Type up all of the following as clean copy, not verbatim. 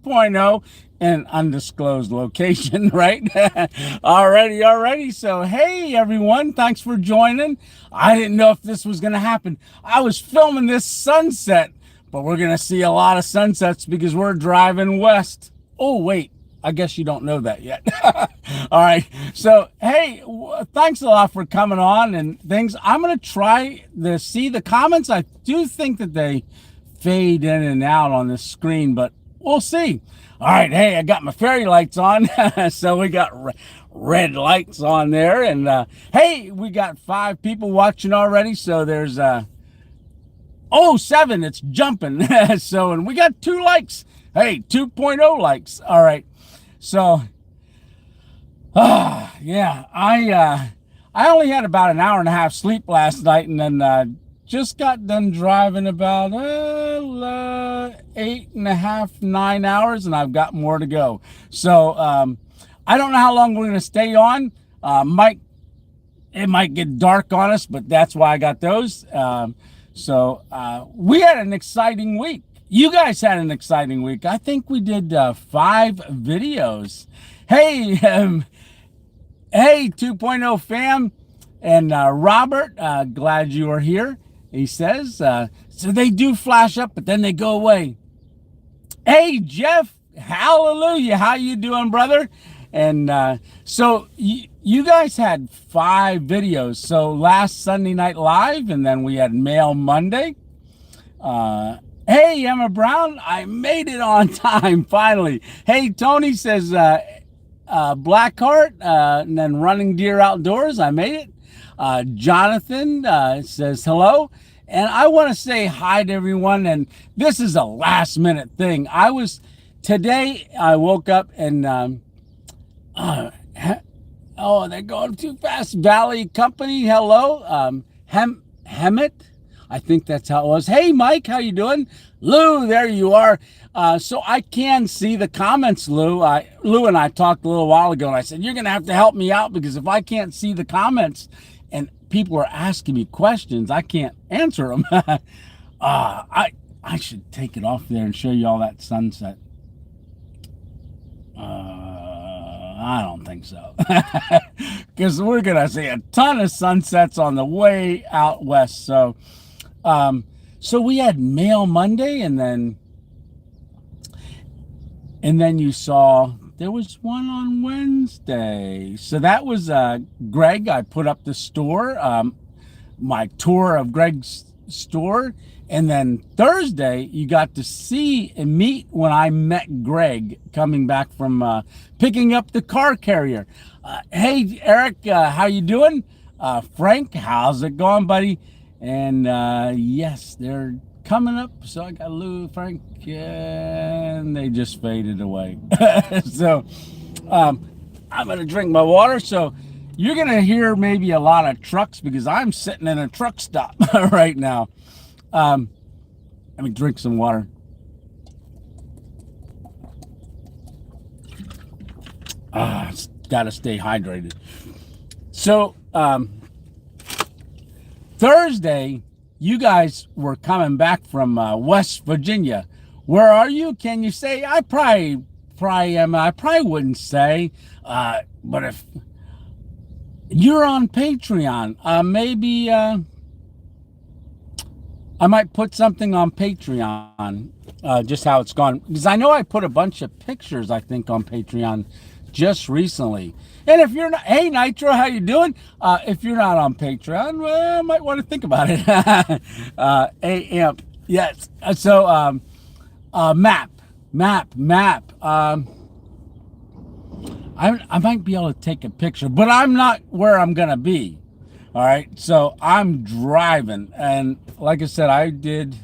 2.0 in undisclosed location, right? Alrighty. So, hey, everyone, thanks for joining. I didn't know if this was going to happen. I was filming this sunset, but we're going to see a lot of sunsets because we're driving west. Oh, wait. I guess you don't know that yet. All right. So, hey, thanks a lot for coming on and things. I'm going to try to see the comments. I do think that they fade in and out on this screen, but we'll see. All right. Hey, I got my fairy lights on. So we got red lights on there. And hey, we got 5 people watching already. So there's 7. It's jumping. So, and we got 2 likes. Hey, 2.0 likes. All right. So, yeah, I only had about an hour and a half sleep last night, and then just got done driving about 8.5, 9 hours, and I've got more to go. So, I don't know how long we're going to stay on. It might get dark on us, but that's why I got those. So we had an exciting week. You guys had an exciting week. I think we did 5 videos. Hey, hey, 2.0 fam, and Robert, glad you are here. He says, so they do flash up, but then they go away. Hey, Jeff, hallelujah. How you doing, brother? And so you guys had 5 videos. So last Sunday Night Live, and then we had Mail Monday. Hey, Emma Brown, I made it on time, finally. Hey, Tony says, Blackheart, and then Running Deer Outdoors, I made it. Jonathan says hello. And I want to say hi to everyone, and this is a last minute thing. Today I woke up and, they're going too fast. Valley Company, hello. Hemet. I think that's how it was. Hey, Mike, how you doing? Lou, there you are. So I can see the comments, Lou. Lou and I talked a little while ago, and I said, you're going to have to help me out because if I can't see the comments and people are asking me questions, I can't answer them. I should take it off there and show you all that sunset. I don't think so. Because we're going to see a ton of sunsets on the way out west. So we had Mail Monday, and then you saw there was one on Wednesday. So that was Greg. I put up the store, my tour of Greg's store. And then Thursday, you got to see and meet when I met Greg coming back from picking up the car carrier. Hey, Eric, how you doing? Frank, how's it going, buddy? And yes, they're coming up. So I got Lou, Frank, and they just faded away. So I'm going to drink my water. So you're going to hear maybe a lot of trucks because I'm sitting in a truck stop right now. Let me drink some water. Got to stay hydrated. So Thursday, you guys were coming back from West Virginia. Where are you? Can you say? I probably am. I probably wouldn't say. But if you're on Patreon, maybe I might put something on Patreon, just how it's gone. Because I know I put a bunch of pictures, I think, on Patreon just recently. And if you're not, hey, Nitro, how you doing? If you're not on Patreon, well, I might want to think about it. AMP, yes. So, map. I might be able to take a picture, but I'm not where I'm going to be. All right, so I'm driving, and like I said, I did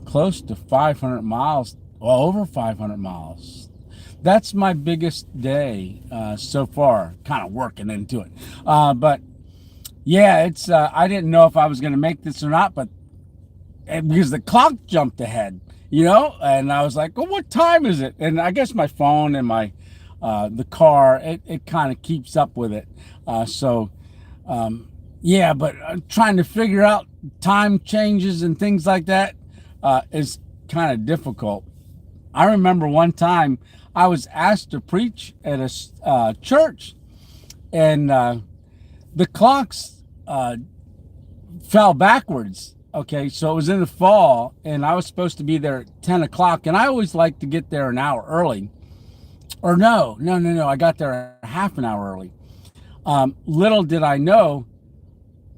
close to 500 miles, well, over 500 miles. That's my biggest day so far, kind of working into it. But yeah, it's I didn't know if I was going to make this or not, but because the clock jumped ahead, and I was like, well, what time is it? And I guess my phone and my the car, it kind of keeps up with it. Yeah, but trying to figure out time changes and things like that is kind of difficult. I remember one time I was asked to preach at a church, and the clocks fell backwards. Okay, so it was in the fall, and I was supposed to be there at 10 o'clock, and I always like to get there an hour early. Or no, I got there a half an hour early. Little did I know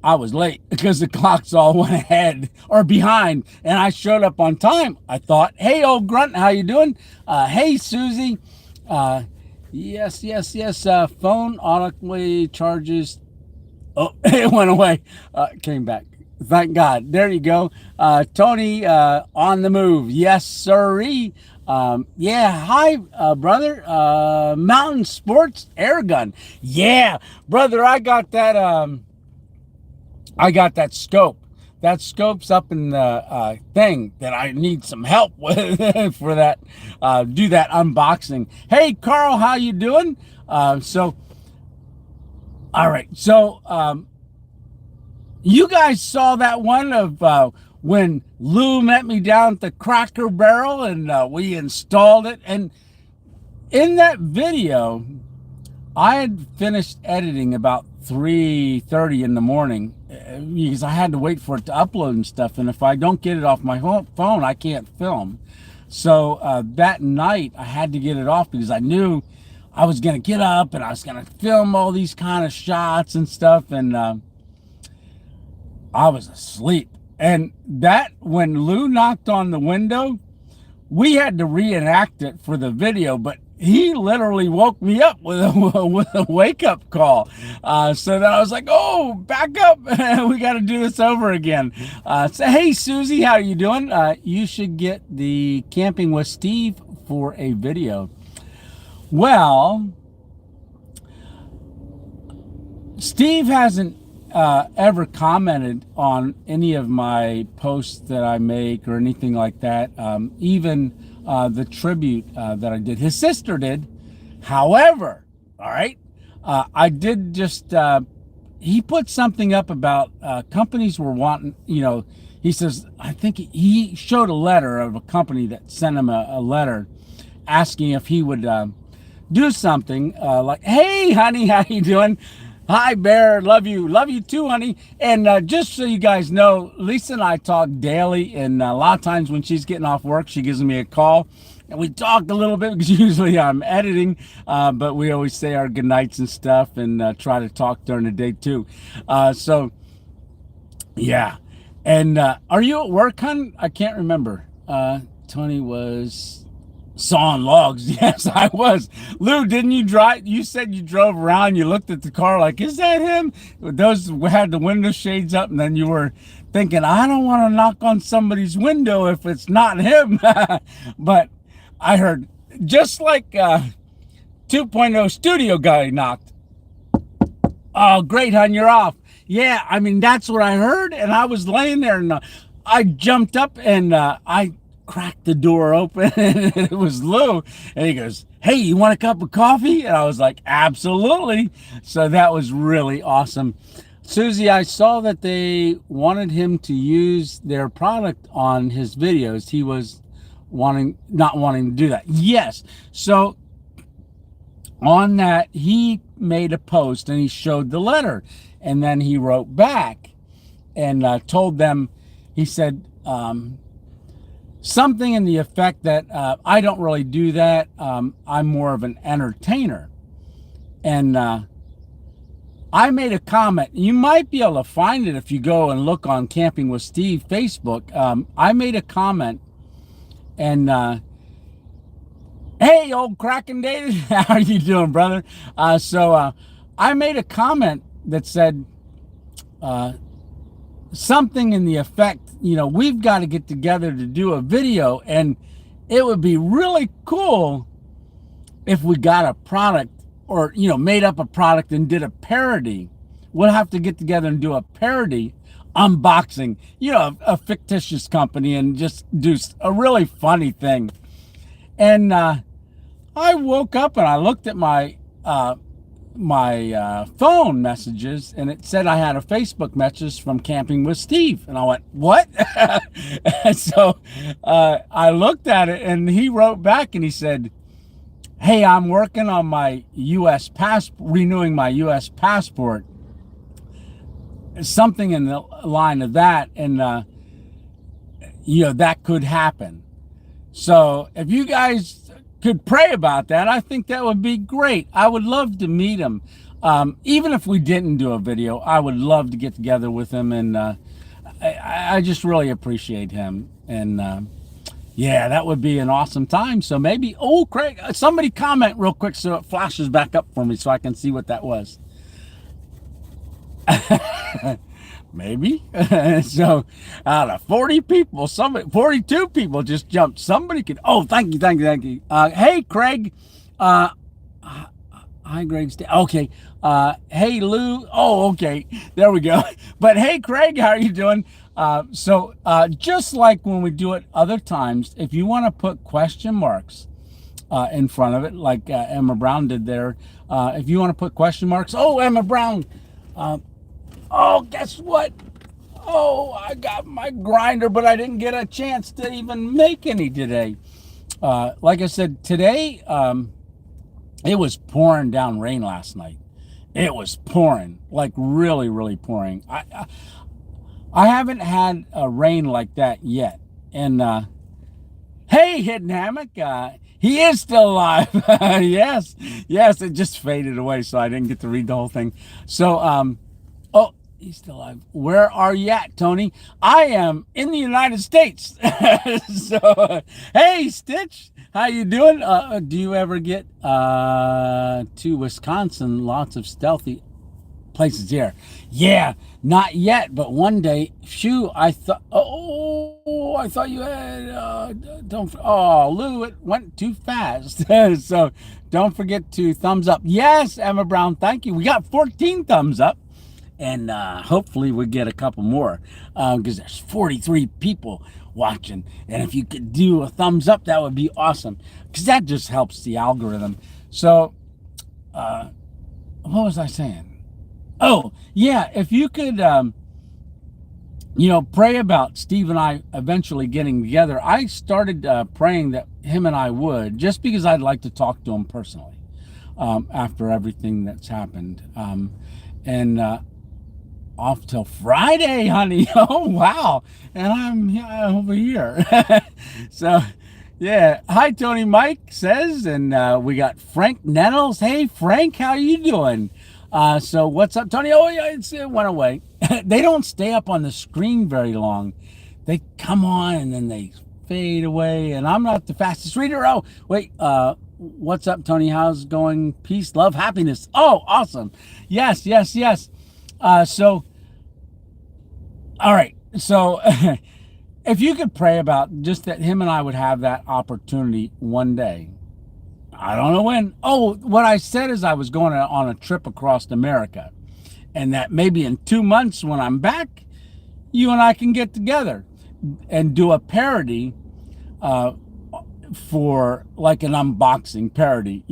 I was late because the clocks all went ahead or behind, and I showed up on time. I thought, hey, old grunt, how you doing? Hey, Susie. Yes. Phone automatically charges. Oh, it went away. Came back. Thank God. There you go. Tony, on the move. Yes, sirree. Yeah. Hi, brother. Mountain Sports Air Gun. Yeah, brother. I got that scope. That scope's up in the thing that I need some help with for that. Do that unboxing. Hey, Carl, how you doing? So, all right. So, you guys saw that one of when Lou met me down at the Cracker Barrel, and we installed it. And in that video, I had finished editing about 3:30 in the morning because I had to wait for it to upload and stuff. And if I don't get it off my phone, I can't film. So that night I had to get it off because I knew I was going to get up and I was going to film all these kind of shots and stuff. And I was asleep. And that, when Lou knocked on the window, we had to reenact it for the video, but he literally woke me up with a wake-up call. So then I was like, oh, back up. We got to do this over again. So, hey, Susie, how you doing? You should get the Camping with Steve for a video. Well, Steve hasn't ever commented on any of my posts that I make or anything like that. Even the tribute that I did. His sister did. However, all right, I did just, he put something up about companies were wanting, he says, I think he showed a letter of a company that sent him a letter asking if he would do something like, hey, honey, how you doing? Hi, Bear. Love you too, honey. And just so you guys know, Lisa and I talk daily, and a lot of times when she's getting off work, she gives me a call, and we talk a little bit because usually I'm editing, but we always say our good nights and stuff, and try to talk during the day too. So, yeah. And are you at work, hon? I can't remember. Tony was sawing logs. Yes, I was. Lou, didn't you drive? You said you drove around. You looked at the car like, is that him? Those had the window shades up, and then you were thinking, I don't want to knock on somebody's window if it's not him. But I heard, just like 2.0 studio guy knocked. Oh, great, hon, you're off. Yeah, I mean, that's what I heard, and I was laying there, and I jumped up, and I cracked the door open, and it was Lou, and he goes, hey, you want a cup of coffee? And I was like, absolutely. So that was really awesome. Susie, I saw that they wanted him to use their product on his videos. He was not wanting to do that. Yes. So on that, he made a post and he showed the letter, and then he wrote back and told them, he said, something in the effect that I don't really do that. I'm more of an entertainer. And I made a comment. You might be able to find it if you go and look on Camping with Steve Facebook. I made a comment, and hey, old Kraken David, how are you doing, brother? So I made a comment that said something in the effect, we've got to get together to do a video, and it would be really cool if we got a product, or made up a product and did a parody. We'll have to get together and do a parody unboxing, a fictitious company, and just do a really funny thing. And I woke up and I looked at my my phone messages, and it said I had a Facebook message from Camping with Steve, and I went, "What?" And so I looked at it, and he wrote back, and he said, "Hey, I'm working on my renewing my U.S. passport, something in the line of that, and that could happen. So if you guys could pray about that, I think that would be great. I would love to meet him. Even if we didn't do a video, I would love to get together with him, and I just really appreciate him. And yeah, that would be an awesome time. So maybe, Craig, somebody comment real quick so it flashes back up for me so I can see what that was. Maybe. So out of 40 people, 42 people just jumped. Somebody could, thank you. Hey, Craig. Hi, Greg. Okay. Hey, Lou. Okay. There we go. But hey, Craig, how are you doing? So just like when we do it other times, if you want to put question marks in front of it, like Emma Brown did there, if you want to put question marks, Emma Brown, guess what? I got my grinder, but I didn't get a chance to even make any today. Like I said, today, it was pouring down rain last night. It was pouring, like really, really pouring. I haven't had a rain like that yet. And hey, Hidden Hammock, he is still alive. Yes, it just faded away, so I didn't get to read the whole thing. So, he's still alive. Where are you at, Tony? I am in the United States. So, hey, Stitch, how you doing? Do you ever get to Wisconsin? Lots of stealthy places here. Yeah, not yet, but one day. Phew, I thought you had. Lou, it went too fast. So don't forget to thumbs up. Yes, Emma Brown, thank you. We got 14 thumbs up. And hopefully we get a couple more because there's 43 people watching. And if you could do a thumbs up, that would be awesome because that just helps the algorithm. So what was I saying? Oh, yeah, if you could, pray about Steve and I eventually getting together. I started praying that him and I would, just because I'd like to talk to him personally after everything that's happened. And off till Friday, honey. Oh, wow. And I'm over here. So, yeah. Hi, Tony Mike says. And we got Frank Nettles. Hey, Frank, how you doing? So what's up, Tony? Oh, yeah, it went away. They don't stay up on the screen very long. They come on and then they fade away. And I'm not the fastest reader. Oh, wait. What's up, Tony? How's it going? Peace, love, happiness. Oh, awesome. Yes. So, all right. So, if you could pray about just that him and I would have that opportunity one day. I don't know when. What I said is I was going on a trip across America. And that maybe in 2 months when I'm back, you and I can get together and do a parody for like an unboxing parody,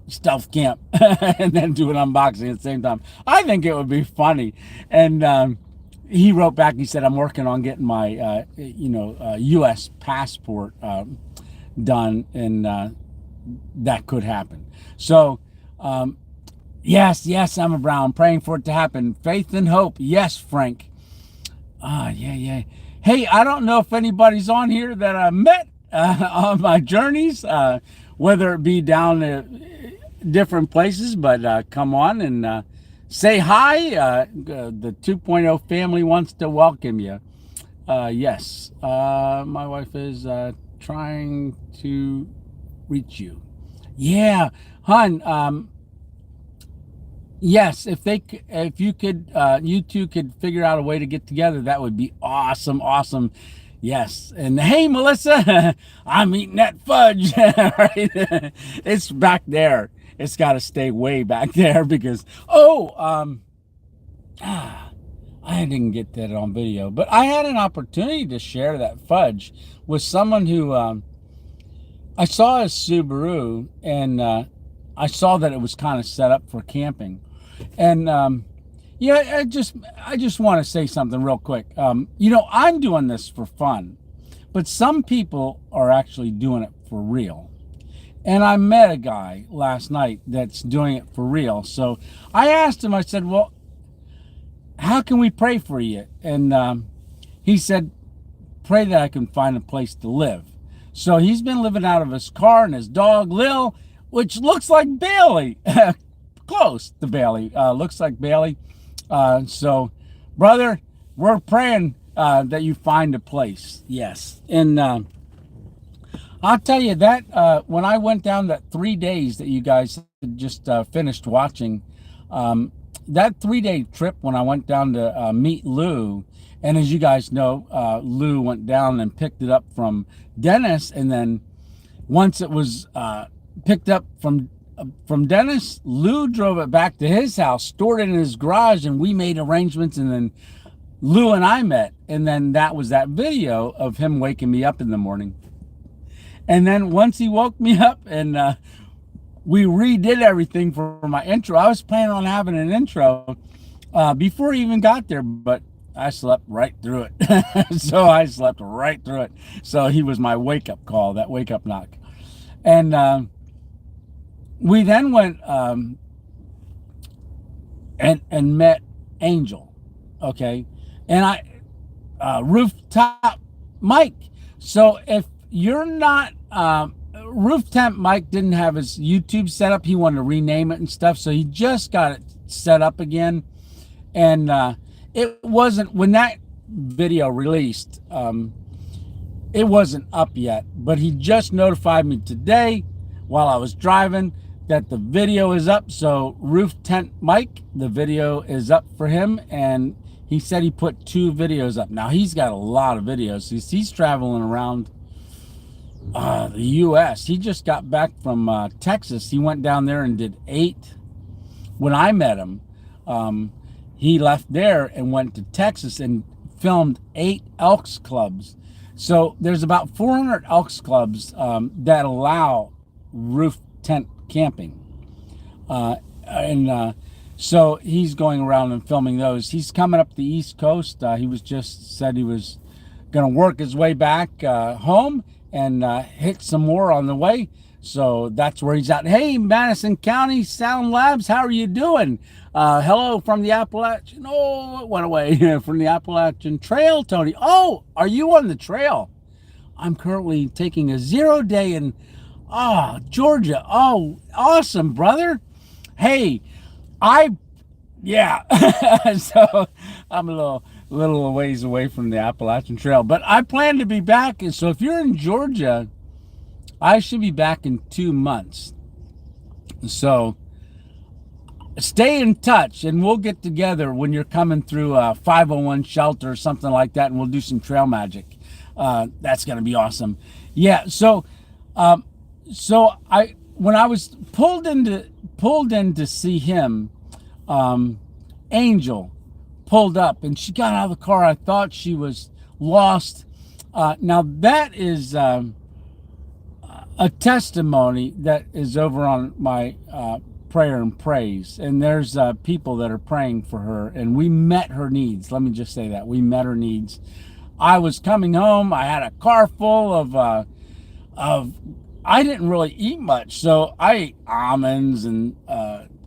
stealth camp, and then do an unboxing at the same time. I think it would be funny. And he wrote back, he said, I'm working on getting my, U.S. passport done, and that could happen. So, yes, Emma Brown, praying for it to happen. Faith and hope. Yes, Frank. Yeah. Hey, I don't know if anybody's on here that I met on my journeys, whether it be down to different places, but come on and say hi. The 2.0 family wants to welcome you. Yes, my wife is trying to reach you. Yeah, hon. Yes, if you two could figure out a way to get together, that would be awesome. Yes, and hey, Melissa, I'm eating that fudge. Right? It's back there. It's got to stay way back there because I didn't get that on video, but I had an opportunity to share that fudge with someone who I saw a Subaru, and I saw that it was kind of set up for camping, and yeah, I just want to say something real quick. I'm doing this for fun, but some people are actually doing it for real. And I met a guy last night that's doing it for real. So I asked him, I said, well, how can we pray for you? And he said, pray that I can find a place to live. So he's been living out of his car and his dog, Lil, which looks like Bailey. Close to Bailey. Looks like Bailey. So, brother, we're praying that you find a place. Yes. And I'll tell you that when I went down that 3 days that you guys just finished watching, that 3-day trip when I went down to meet Lou, and as you guys know, Lou went down and picked it up from Dennis, and then once it was picked up from Dennis, Lou drove it back to his house, stored it in his garage, and we made arrangements, and then Lou and I met, and then that was that video of him waking me up in the morning. And then once he woke me up and we redid everything for my intro, I was planning on having an intro before he even got there, but I slept right through it. So I slept right through it. So he was my wake-up call, that wake-up knock. And we then went and met Angel, okay? And Rooftop Mike. So if you're not, Rooftop Mike didn't have his YouTube set up. He wanted to rename it and stuff. So he just got it set up again. And it wasn't, when that video released, it wasn't up yet. But he just notified me today while I was driving that the video is up. So Roof Tent Mike, the video is up for him. And he said he put 2 videos up. Now he's got a lot of videos. He's traveling around the U.S. He just got back from Texas. He went down there and did 8. When I met him, he left there and went to Texas and filmed 8 Elks Clubs. So there's about 400 Elks Clubs that allow roof tent camping. So he's going around and filming those. He's coming up the East Coast. He was just said he was going to work his way back home and hit some more on the way. So that's where he's at. Hey, Madison County Sound Labs, how are you doing? Hello from the Appalachian. Oh, it went away. From the Appalachian Trail, Tony. Oh, are you on the trail? I'm currently taking a 0-day in Georgia. Oh, awesome, brother. Hey, so I'm a little ways away from the Appalachian Trail, but I plan to be back. And so if you're in Georgia, I should be back in 2 months. So stay in touch and we'll get together when you're coming through a 501 shelter or something like that, and we'll do some trail magic. That's going to be awesome. Yeah. So when I was pulled in to see him, Angel pulled up and she got out of the car. I thought she was lost. Now that is a testimony that is over on my prayer and praise, and there's people that are praying for her, and we met her needs. Let me just say that we met her needs. I was coming home. I had a car full of I didn't really eat much, so I ate almonds and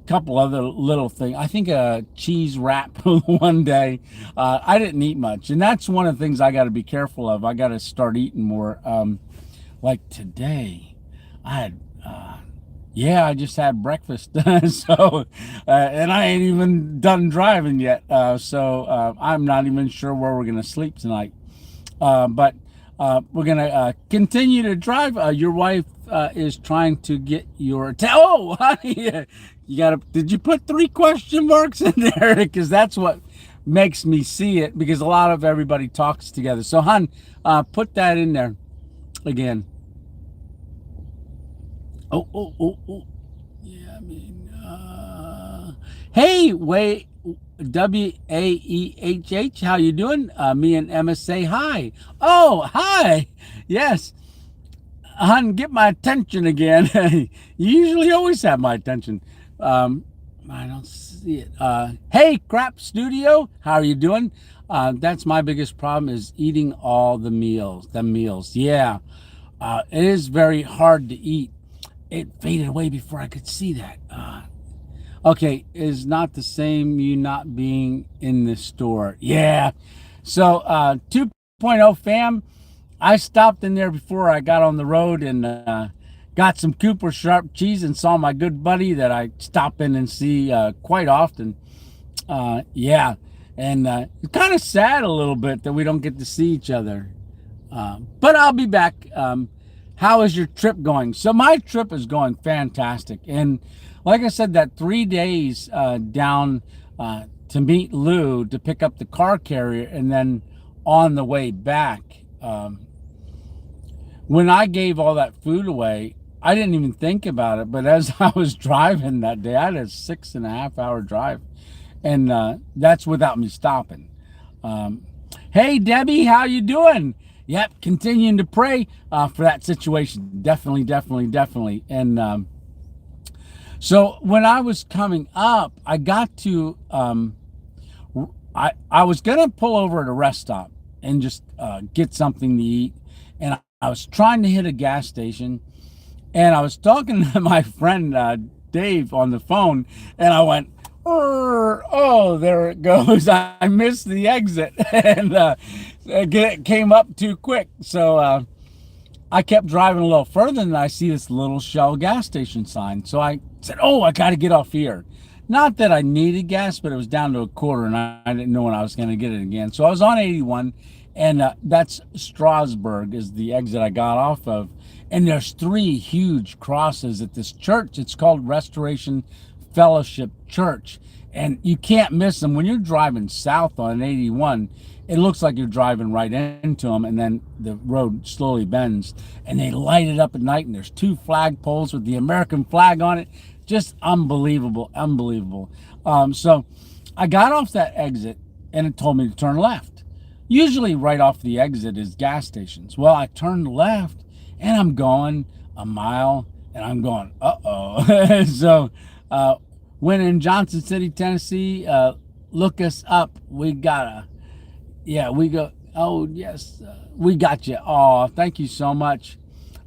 couple other little things. I think a cheese wrap one day. I didn't eat much, and that's one of the things I got to be careful of. I got to start eating more. Like today, I had I just had breakfast. So and I ain't even done driving yet, so I'm not even sure where we're gonna sleep tonight, but we're gonna continue to drive. Your wife is trying to get your honey, you gotta, did you put 3 question marks in there? Because that's what makes me see it, because a lot of everybody talks together. So hon, put that in there again. Oh. Yeah, I mean, hey, wait, WAEHH, how you doing? Me and Emma say hi. Oh, hi. Yes. Hun, get my attention again. You usually always have my attention. Um, I don't see it. Hey, Crap Studio, how are you doing? That's my biggest problem is eating all the meals. The meals, yeah. It is very hard to eat. It faded away before I could see that. Okay, is not the same you not being in the store. Yeah. So 2.0 fam, I stopped in there before I got on the road and got some Cooper Sharp cheese and saw my good buddy that I stop in and see quite often. Yeah, and it's kind of sad a little bit that we don't get to see each other. But I'll be back. How is your trip going? So my trip is going fantastic. And like I said, that 3 days down to meet Lou to pick up the car carrier and then on the way back, when I gave all that food away, I didn't even think about it. But as I was driving that day, I had a 6.5 hour drive. And that's without me stopping. Hey, Debbie, how you doing? Yep, continuing to pray for that situation. Definitely, definitely, definitely. And so when I was coming up, I got to, I was going to pull over at a rest stop and just get something to eat. And I was trying to hit a gas station. And I was talking to my friend Dave on the phone. And I went, oh, there it goes. I missed the exit. And it came up too quick. So I kept driving a little further and I see this little Shell gas station sign. So I said, oh, I got to get off here. Not that I needed gas, but it was down to a quarter and I didn't know when I was going to get it again. So I was on 81 and that's Strasburg is the exit I got off of. And there's 3 huge crosses at this church. It's called Restoration Fellowship Church. And you can't miss them. When you're driving south on 81, it looks like you're driving right into them, and then the road slowly bends, and they light it up at night, and there's 2 flagpoles with the American flag on it. Just unbelievable, unbelievable. So I got off that exit, and it told me to turn left. Usually right off the exit is gas stations. Well, I turned left, and I'm going a mile, and I'm going, uh-oh. So when in Johnson City, Tennessee, look us up. We gotta, yeah, we go, oh, yes, we got you. Oh, thank you so much.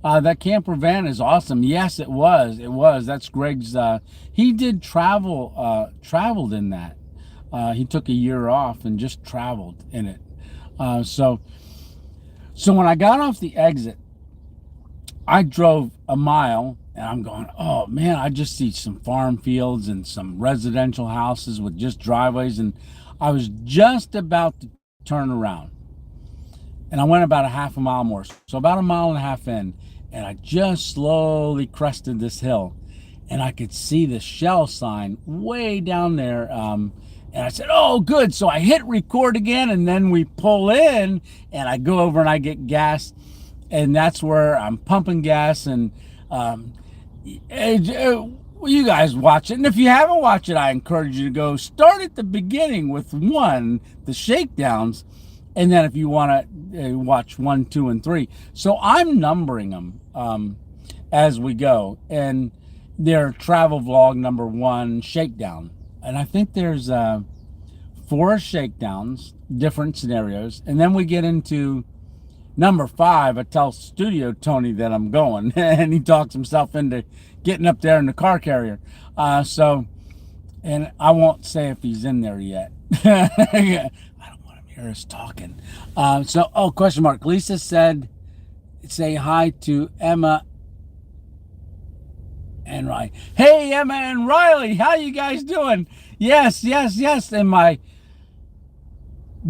That camper van is awesome. Yes, it was. It was. That's Greg's. He did traveled in that. He took a year off and just traveled in it. So when I got off the exit, I drove a mile and I'm going, oh man, I just see some farm fields and some residential houses with just driveways. And I was just about to turn around. And I went about a half a mile more. So about a mile and a half in. And I just slowly crested this hill. And I could see the Shell sign way down there. And I said, oh, good. So I hit record again. And then we pull in. And I go over and I get gas. And that's where I'm pumping gas. And you guys watch it. And if you haven't watched it, I encourage you to go start at the beginning with 1, the shakedowns. And then if you want to watch 1, 2, and 3. So I'm numbering them as we go. And they're travel vlog number 1, shakedown. And I think there's 4 shakedowns, different scenarios. And then we get into number 5. I tell Studio Tony that I'm going. And he talks himself into getting up there in the car carrier. And I won't say if he's in there yet. Hear us talking. Question mark. Lisa said, say hi to Emma and Riley. Hey, Emma and Riley, how you guys doing? Yes. And my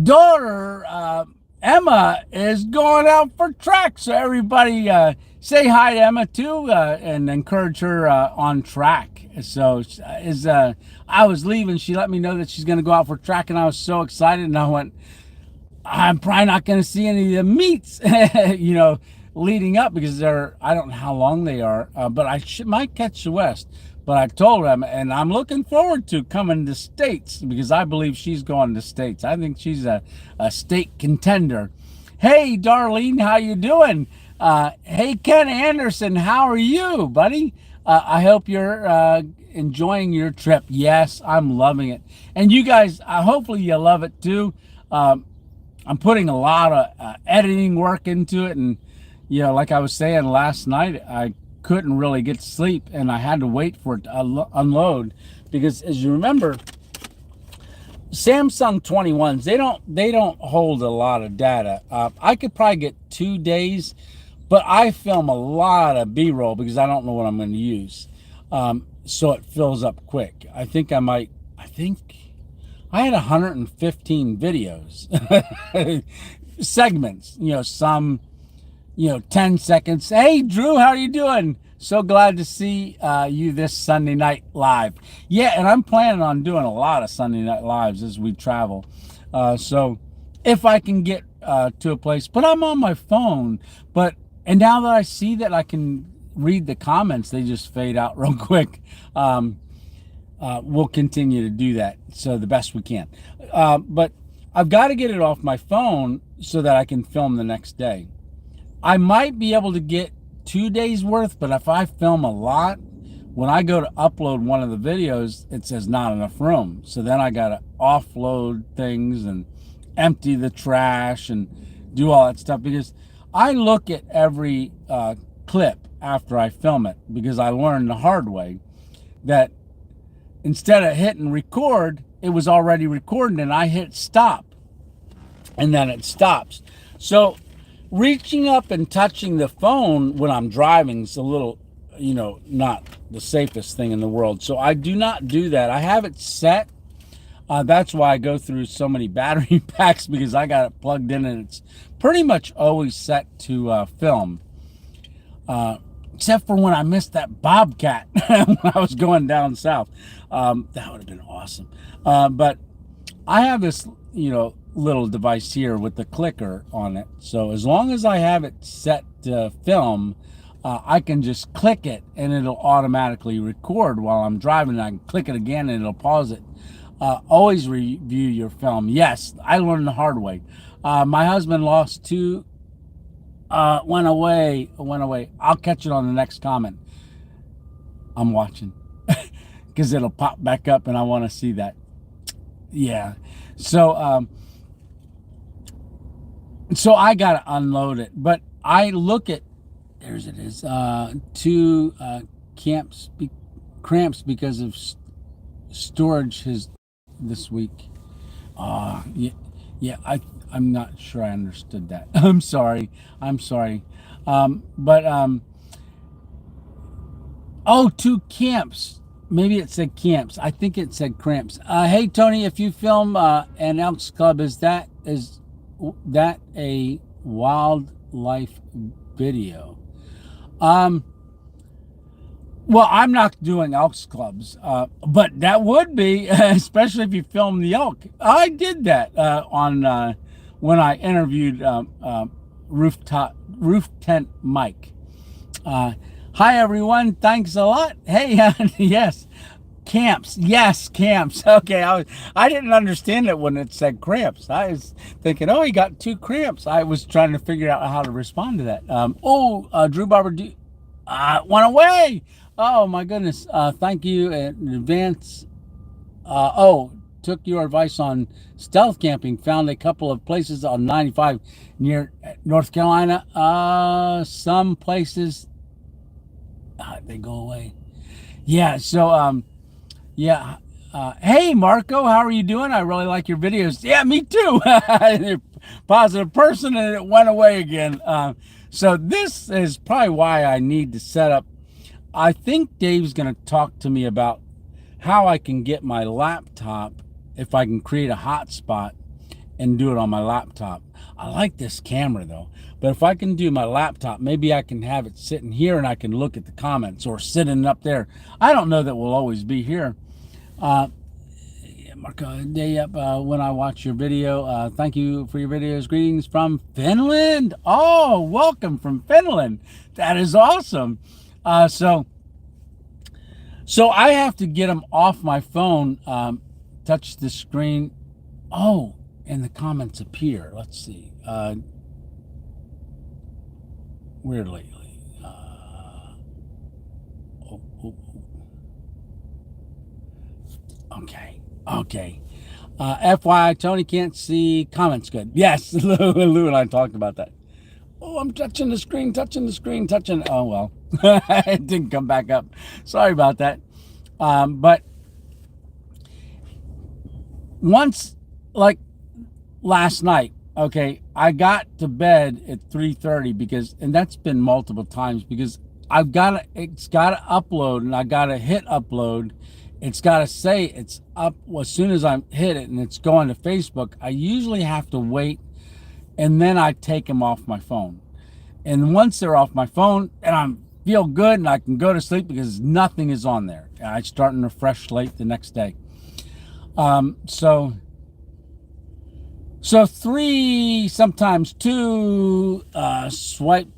daughter, Emma, is going out for track. So everybody say hi to Emma too and encourage her on track. So I was leaving. She let me know that she's going to go out for track, and I was so excited. And I went, I'm probably not going to see any of the meets, leading up because I don't know how long they are, but I might catch the West. But I told her, and I'm looking forward to coming to States because I believe she's going to States. I think she's a state contender. Hey, Darlene, how you doing? Hey, Ken Anderson, how are you, buddy? I hope you're enjoying your trip. Yes, I'm loving it. And you guys, hopefully you love it too. Um, I'm putting a lot of editing work into it. And, like I was saying last night, I couldn't really get to sleep and I had to wait for it to unload because, as you remember, Samsung 21s, they don't hold a lot of data. I could probably get 2 days, but I film a lot of B-roll because I don't know what I'm going to use. So it fills up quick. I think I had 115 videos, segments, some 10 seconds. Hey, Drew, how are you doing? So glad to see you this Sunday night live. Yeah, and I'm planning on doing a lot of Sunday night lives as we travel. So if I can get to a place, but I'm on my phone. And now that I see that I can read the comments, they just fade out real quick. We'll continue to do that so the best we can. But I've got to get it off my phone so that I can film the next day. I might be able to get 2 days worth, but if I film a lot, when I go to upload one of the videos, it says not enough room. So then I got to offload things and empty the trash and do all that stuff because I look at every clip after I film it because I learned the hard way that instead of hitting record, it was already recording and I hit stop and then it stops. So reaching up and touching the phone when I'm driving is a little, not the safest thing in the world. So I do not do that. I have it set. That's why I go through so many battery packs because I got it plugged in and it's pretty much always set to film. Except for when I missed that bobcat when I was going down south. That would have been awesome. But I have this, little device here with the clicker on it. So as long as I have it set to film, I can just click it and it'll automatically record while I'm driving. I can click it again and it'll pause it. Always review your film. Yes, I learned the hard way. My husband lost two, went away. I'll catch it on the next comment. I'm watching because it'll pop back up and I want to see that. Yeah. So I got to unload it, but I look at, there's it is, two cramps because of storage this week. I'm not sure I understood that. I'm sorry. Two camps. Maybe it said camps. I think it said cramps. Hey, Tony, if you film an Elks Club, is that a wildlife video? Well, I'm not doing Elks Clubs, but that would be, especially if you film the elk. I did that on when I interviewed Roof Tent Mike. Hi, everyone. Thanks a lot. Hey, yes. Camps. Yes, camps. Okay, I didn't understand it when it said cramps. I was thinking, he got two cramps. I was trying to figure out how to respond to that. Drew Barber went away. Oh, my goodness. Thank you in advance. Took your advice on stealth camping. Found a couple of places on 95 near North Carolina. Some places, they go away. Yeah, so, yeah. Hey, Marco, how are you doing? I really like your videos. Yeah, me too. Positive person, and it went away again. So this is probably why I need to set up. I think Dave's going to talk to me about how I can get my laptop, if I can create a hotspot and do it on my laptop. I like this camera though, but if I can do my laptop, maybe I can have it sitting here and I can look at the comments or sitting up there. I don't know that we'll always be here. Marco, day up when I watch your video. Thank you for your videos. Greetings from Finland. Oh, welcome from Finland. That is awesome. So I have to get them off my phone. Touch the screen. Oh, and the comments appear. Let's see. weird lately. Oh, oh, oh. Okay. FYI, Tony can't see comments good. Yes, Lou and I talked about that. Oh, I'm touching the screen. Oh, well. It didn't come back up. Sorry about that. But once, like last night, okay, I got to bed at 3:30 because, and that's been multiple times because it's got to upload and I got to hit upload. It's got to say it's up as soon as I hit it and it's going to Facebook. I usually have to wait and then I take them off my phone. And once they're off my phone and I feel good and I can go to sleep because nothing is on there. I start in a fresh slate the next day. So 3, sometimes 2, swipe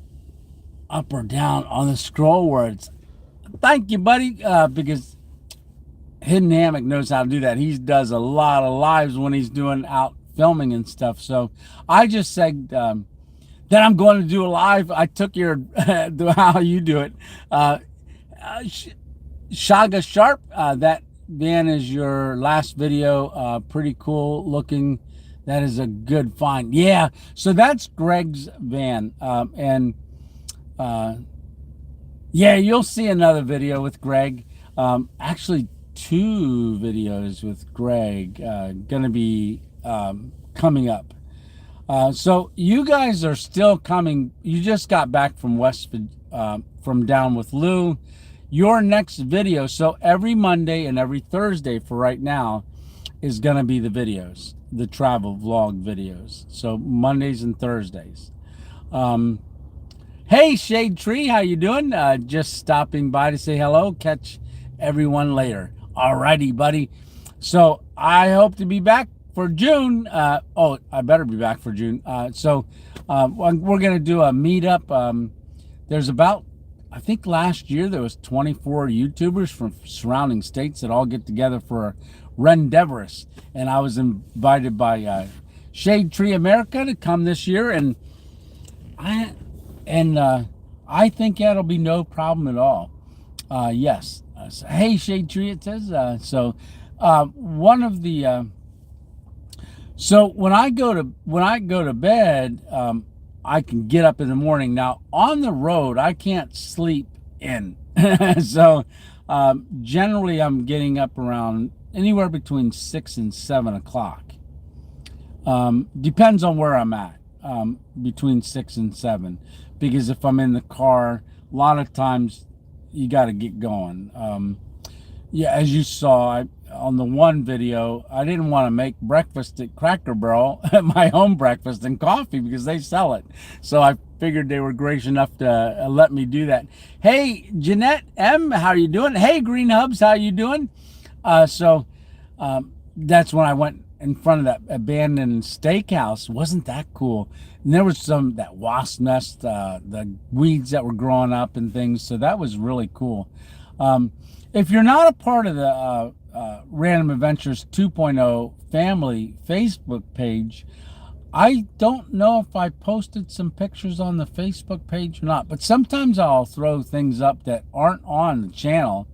up or down on the scroll words. Thank you, buddy, because Hidden Hammock knows how to do that. He does a lot of lives when he's doing out filming and stuff. So I just said that I'm going to do a live. I took your how you do it. Shaga Sharp, that van is your last video. Pretty cool looking. That is a good find. Yeah, so that's Greg's van. Yeah, you'll see another video with Greg. Actually, 2 videos with Greg going to be coming up. So you guys are still coming. You just got back from from down with Lou. Your next video, so every Monday and every Thursday for right now, is going to be the videos, the travel vlog videos. So Mondays and Thursdays. Hey, Shade Tree, how you doing? Just stopping by to say hello. Catch everyone later. Alrighty, buddy. So I hope to be back for June. I better be back for June. So we're going to do a meetup. There's about, I think last year there was 24 YouTubers from surrounding states that all get together for a Rendevorous. And I was invited by Shade Tree America to come this year. And I think that'll be no problem at all. Yes. So, hey, Shade Tree, it says. One of the so when I go to bed, I can get up in the morning. Now on the road, I can't sleep in. So generally, I'm getting up around anywhere between 6 and 7 o'clock. Depends on where I'm at. Between 6 and 7, because if I'm in the car, a lot of times you got to get going. Yeah, as you saw on the one video, I didn't want to make breakfast at Cracker Barrel, my home breakfast and coffee, because they sell it. So I figured they were gracious enough to let me do that. Hey, Jeanette M, how you doing? Hey, Green Hubs, how you doing? So that's when I went in front of that abandoned steakhouse. Wasn't that cool? And there was that wasp nest, the weeds that were growing up and things. So that was really cool. If you're not a part of the Random Adventures 2.0 family Facebook page, I don't know if I posted some pictures on the Facebook page or not, but sometimes I'll throw things up that aren't on the channel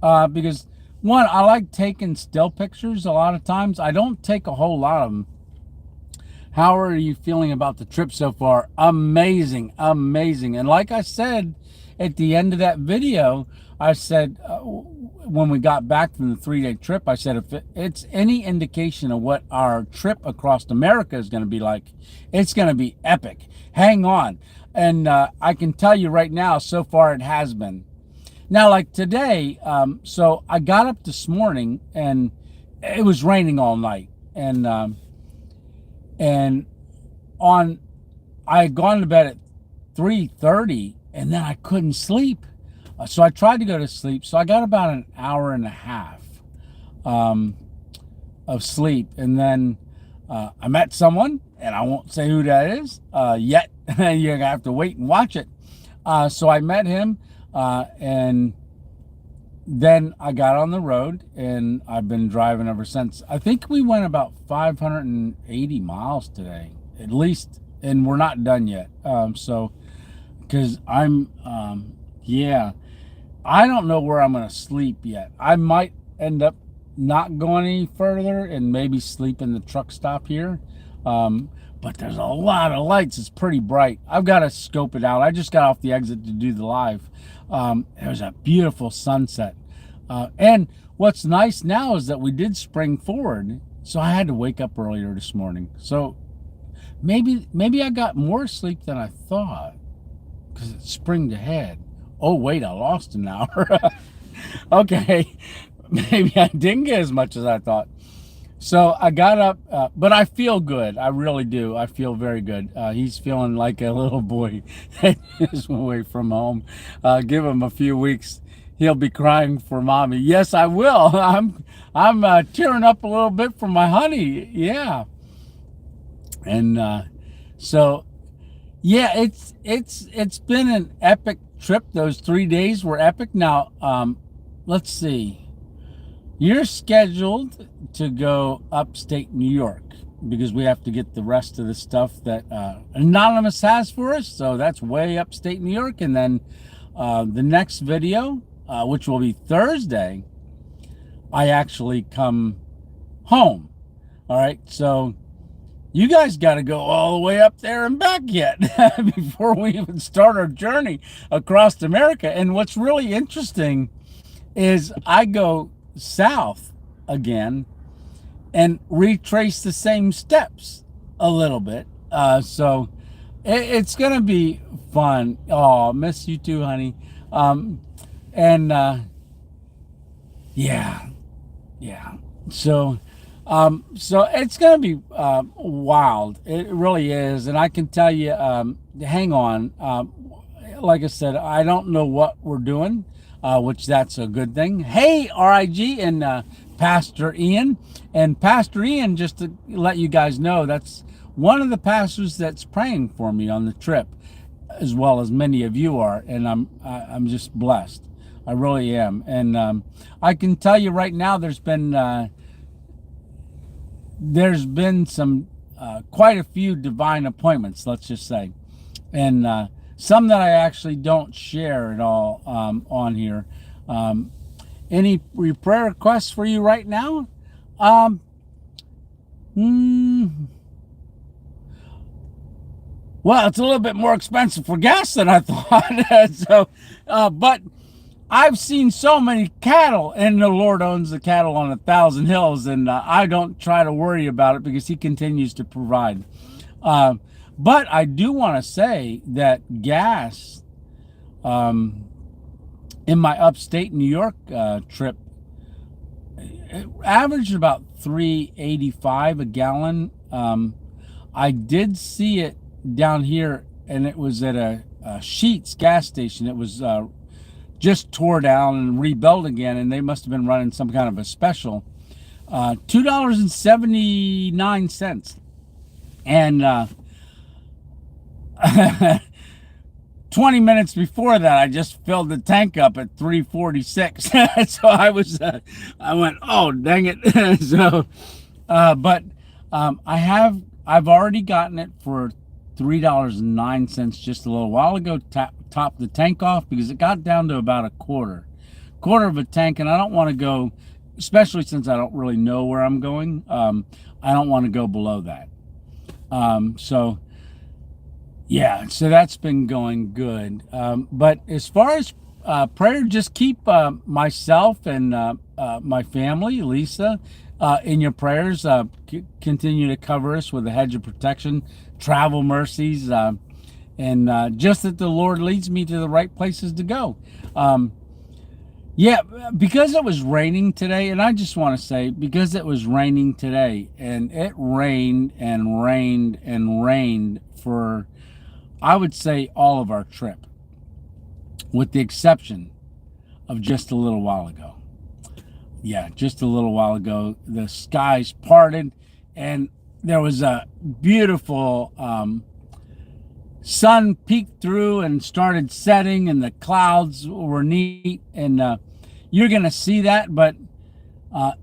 because, one, I like taking still pictures a lot of times. I don't take a whole lot of them. How are you feeling about the trip so far? Amazing, amazing. And like I said at the end of that video, I said when we got back from the 3-day trip, I said if it's any indication of what our trip across America is going to be like, it's going to be epic. Hang on. And I can tell you right now, so far it has been. Now, like today, so I got up this morning and it was raining all night. And I had gone to bed at 3:30 and then I couldn't sleep. So I tried to go to sleep. So I got about an hour and a half of sleep. And then I met someone, and I won't say who that is yet. You're going to have to wait and watch it. So I met him, and then I got on the road, and I've been driving ever since. I think we went about 580 miles today, at least, and we're not done yet. So because yeah, I don't know where I'm going to sleep yet. I might end up not going any further and maybe sleep in the truck stop here. Um, but there's a lot of lights. It's pretty bright. I've got to scope it out. I just got off the exit to do the live. There's a beautiful sunset. And what's nice now is that we did spring forward. So I had to wake up earlier this morning. So maybe I got more sleep than I thought because it springed ahead. Oh, wait, I lost an hour. Okay, maybe I didn't get as much as I thought. So I got up, but I feel good. I really do. I feel very good. He's feeling like a little boy that is away from home. Give him a few weeks. He'll be crying for mommy. Yes, I will. I'm tearing up a little bit for my honey. Yeah. And so yeah, it's been an epic trip. Those 3 days were epic. Now, let's see. You're scheduled to go upstate New York because we have to get the rest of the stuff that Anonymous has for us. So that's way upstate New York. And then the next video, which will be Thursday, I actually come home. All right. So you guys got to go all the way up there and back yet before we even start our journey across America. And what's really interesting is I go south again and retrace the same steps a little bit. So it's going to be fun. Oh, miss you too, honey. And yeah. So it's going to be wild. It really is. And I can tell you, hang on. Like I said, I don't know what we're doing, which that's a good thing. Hey, RIG and Pastor Ian. And Pastor Ian, just to let you guys know, that's one of the pastors that's praying for me on the trip, as well as many of you are. And I'm just blessed. I really am. And I can tell you right now, there's been some quite a few divine appointments, let's just say, and some that I actually don't share at all on here. Any prayer requests for you right now? Well, it's a little bit more expensive for gas than I thought. So, but I've seen so many cattle, and the Lord owns the cattle on 1,000 hills, and I don't try to worry about it because He continues to provide. But I do want to say that gas in my upstate New York trip it averaged about $3.85 a gallon. I did see it down here, and it was at a Sheetz gas station. It was just tore down and rebuilt again, and they must have been running some kind of a special. $2.79. And 20 minutes before that, I just filled the tank up at 346. So I went, oh, dang it. So, but I've already gotten it for $3.09 just a little while ago. Topped the tank off because it got down to about a quarter of a tank, and I don't want to go, especially since I don't really know where I'm going. I don't want to go below that. So yeah, so that's been going good. But as far as prayer, just keep myself and my family, Lisa, in your prayers. Continue to cover us with a hedge of protection, travel mercies, and just that the Lord leads me to the right places to go. Yeah, because it was raining today, and I just want to say, because it was raining today, and it rained and rained and rained for, I would say, all of our trip, with the exception of just a little while ago. Yeah, just a little while ago, the skies parted, and there was a beautiful sun peeked through and started setting, and the clouds were neat, and you're gonna see that, but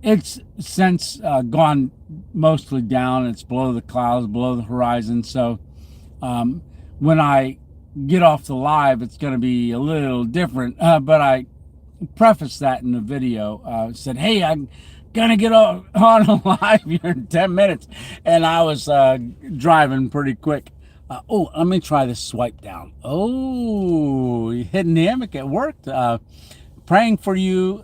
it's since gone mostly down. It's below the clouds, below the horizon. So when I get off the live, it's going to be a little different. But I prefaced that in the video. Said, hey, I'm going to get on live here in 10 minutes. And I was driving pretty quick. Oh, let me try this swipe down. Oh, hidden hammock, it worked. Praying for you.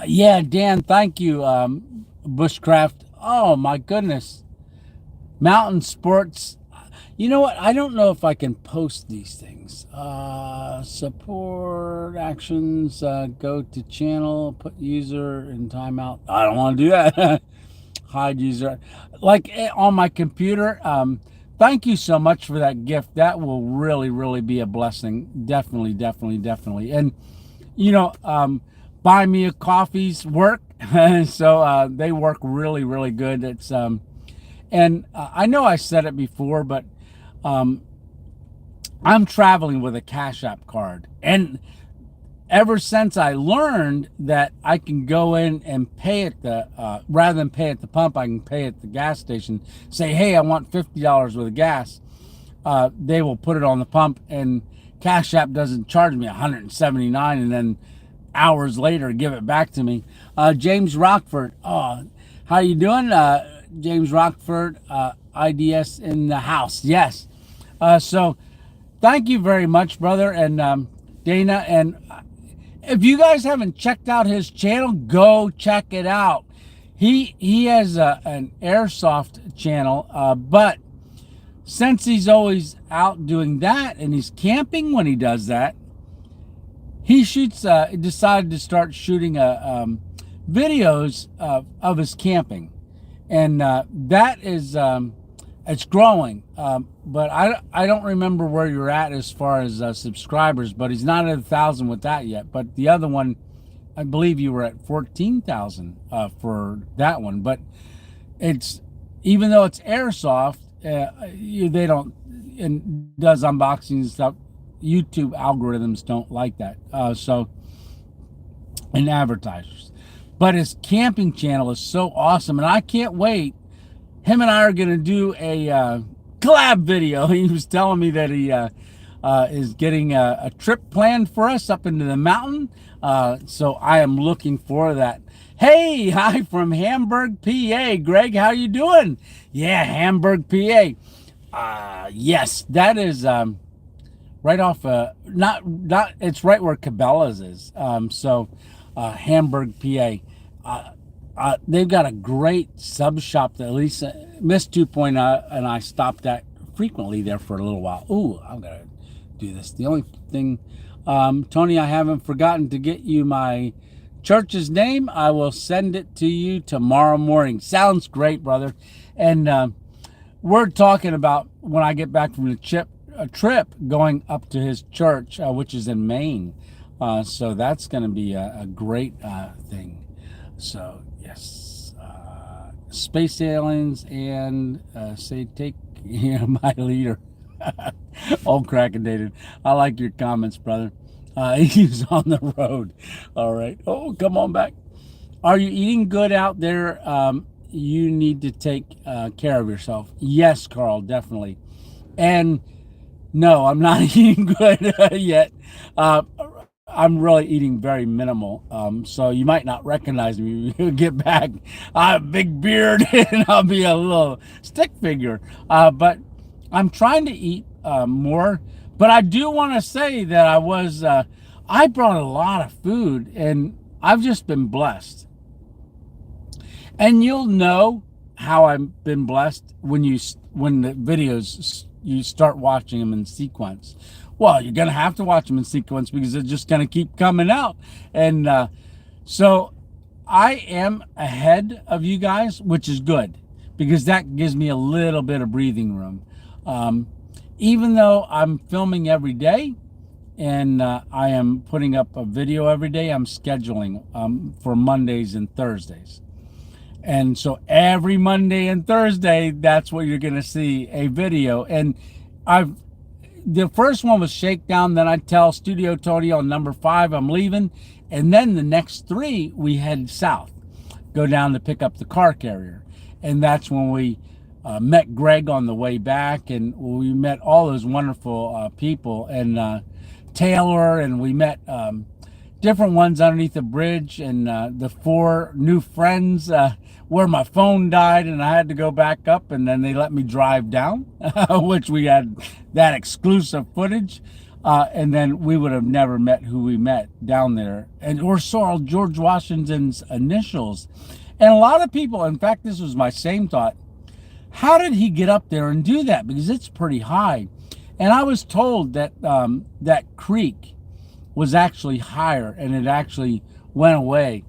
Yeah, Dan, thank you. Bushcraft. Oh, my goodness. Mountain sports. You know what? I don't know if I can post these things. Support actions. Go to channel. Put user in timeout. I don't want to do that. Hide user. Like on my computer. Thank you so much for that gift. That will really, really be a blessing. Definitely, definitely, definitely. And, you know, buy me a coffees work. So they work really, really good. It's and I know I said it before, but I'm traveling with a Cash App card. And ever since I learned that I can go in and pay at the, rather than pay at the pump, I can pay at the gas station, say, hey, I want $50 worth of gas. They will put it on the pump, and Cash App doesn't charge me $179 and then hours later give it back to me. James Rockford, oh, how you doing? James Rockford, IDS in the house. Yes. So thank you very much, brother. And Dana, and if you guys haven't checked out his channel, go check it out. He has an airsoft channel, but since he's always out doing that and he's camping when he does that, he shoots. Decided to start shooting videos of his camping, and that is it's growing. But I don't remember where you're at as far as subscribers, but he's not at 1,000 with that yet. But the other one, I believe you were at 14,000 for that one. But it's, even though it's airsoft, they don't, and does unboxing and stuff. YouTube algorithms don't like that. And advertisers. But his camping channel is so awesome, and I can't wait. Him and I are going to do a collab video. He was telling me that he is getting a trip planned for us up into the mountain. So I am looking for that. Hey, hi from Hamburg, PA. Greg, how you doing? Yeah, Hamburg, PA. Yes, that is right off. Not. It's right where Cabela's is. Hamburg, PA. They've got a great sub shop that Lisa Miss 2.0 and I stopped at frequently there for a little while. Ooh, I'm gonna do this. The only thing, Tony, I haven't forgotten to get you my church's name. I will send it to you tomorrow morning. Sounds great, brother. And we're talking about when I get back from the trip going up to his church, which is in Maine. So that's going to be a great thing. So yes, space aliens and say take my leader. Old Cracking. I like your comments, brother. He's on the road. All right. Oh, come on back. Are you eating good out there? You need to take care of yourself. Yes, Carl, definitely. And no, I'm not eating good yet. I'm really eating very minimal. So you might not recognize me when you get back. I have a big beard and I'll be a little stick figure. But I'm trying to eat more. But I do want to say that I brought a lot of food and I've just been blessed. And you'll know how I've been blessed when the videos, you start watching them in sequence. Well, you're going to have to watch them in sequence because they're just going to keep coming out. And so I am ahead of you guys, which is good because that gives me a little bit of breathing room. Even though I'm filming every day and I am putting up a video every day, I'm scheduling for Mondays and Thursdays. And so every Monday and Thursday, that's what you're going to see, a video. And the first one was Shakedown. Then I tell Studio Tony on number 5 I'm leaving. And then the next 3, we head south, go down to pick up the car carrier. And that's when we met Greg on the way back, and we met all those wonderful people, and Taylor, and we met different ones underneath the bridge, and the 4 new friends where my phone died and I had to go back up, and then they let me drive down, which we had that exclusive footage. And then we would have never met who we met down there, and or saw George Washington's initials. And a lot of people, in fact, this was my same thought, how did he get up there and do that? Because it's pretty high. And I was told that that creek was actually higher, and it actually went away.